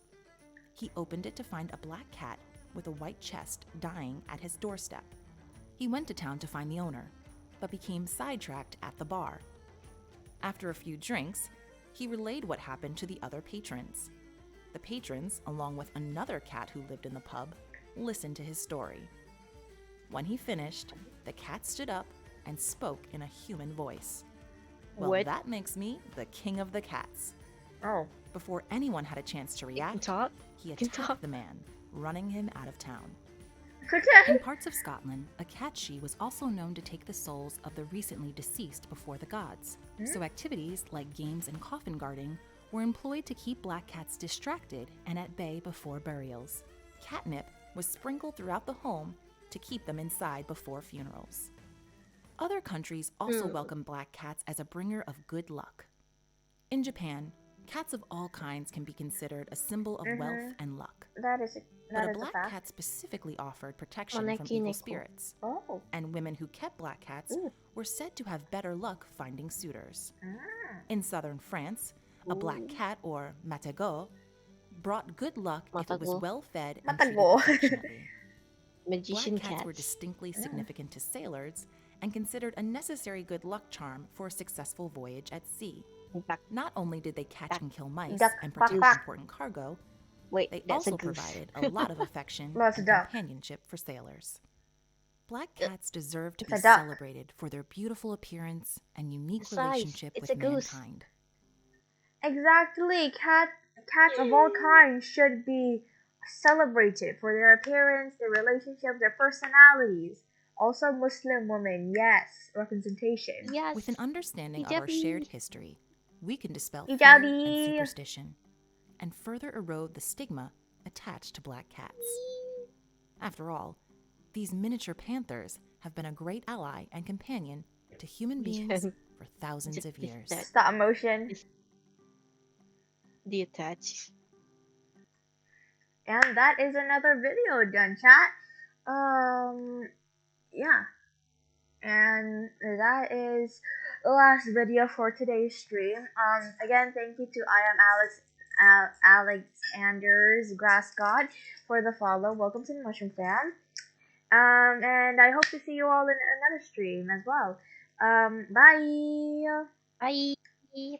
S14: He opened it to find a black cat with a white chest dying at his doorstep. He went to town to find the owner, but became sidetracked at the bar. After a few drinks, he relayed what happened to the other patrons. The patrons, along with another cat who lived in the pub, listened to his story. When he finished, the cat stood up and spoke in a human voice. Well,
S2: What?
S14: that makes me the king of the cats.
S1: Oh.
S14: Before anyone had a chance to react, he attacked the man, running him out of town. In parts of Scotland, a cat she was also known to take the souls of the recently deceased before the gods. So activities like games and coffin guarding were employed to keep black cats distracted and at bay before burials. Catnip was sprinkled throughout the home to keep them inside before funerals. Other countries also welcome black cats as a bringer of good luck. In Japan, cats of all kinds can be considered a symbol of wealth and luck.
S1: That is
S14: But a
S1: a
S14: black
S1: fact.
S14: cat specifically offered protection from
S2: Moneki
S14: evil
S2: neko.
S14: spirits.
S1: Oh.
S14: And women who kept black cats were said to have better luck finding suitors.
S1: Ah.
S14: In southern France, a black cat, or matagot, brought good luck if it was
S2: Matagot.
S14: well fed and treated
S1: Matagot.
S14: affectionately.
S2: Magician
S14: Black cats were
S2: cats.
S14: distinctly significant to sailors and considered a necessary good luck charm for a successful voyage at sea. Not only did they catch and kill mice
S1: Duck,
S14: and
S1: quack,
S14: produce
S1: quack.
S14: important cargo,
S2: Wait,
S14: they
S2: that's a
S14: also
S2: goose.
S14: provided a lot of affection
S1: No, it's a
S14: and
S1: duck.
S14: companionship for sailors. Black cats deserve to
S1: It's
S14: be
S1: a duck.
S14: celebrated for their beautiful appearance and unique
S2: Size.
S14: relationship
S2: It's
S14: with
S2: a goose.
S14: mankind.
S1: Exactly. Cats of all kinds should be celebrated for their appearance, their relationship, their personalities. Also, Muslim women, yes, representation.
S2: Yes.
S14: With an understanding of our shared history, we can dispel fear
S1: Hijabi.
S14: and superstition and further erode the stigma attached to black cats. After all, these miniature panthers have been a great ally and companion to human beings for thousands of years.
S1: Stop motion.
S2: The attach.
S1: And that is another video done, chat. Yeah. And that is the last video for today's stream. Again, thank you to I am Alexander's Grass God for the follow. Welcome to the Mushroom Fam. And I hope to see you all in another stream as well. Bye.
S2: Bye.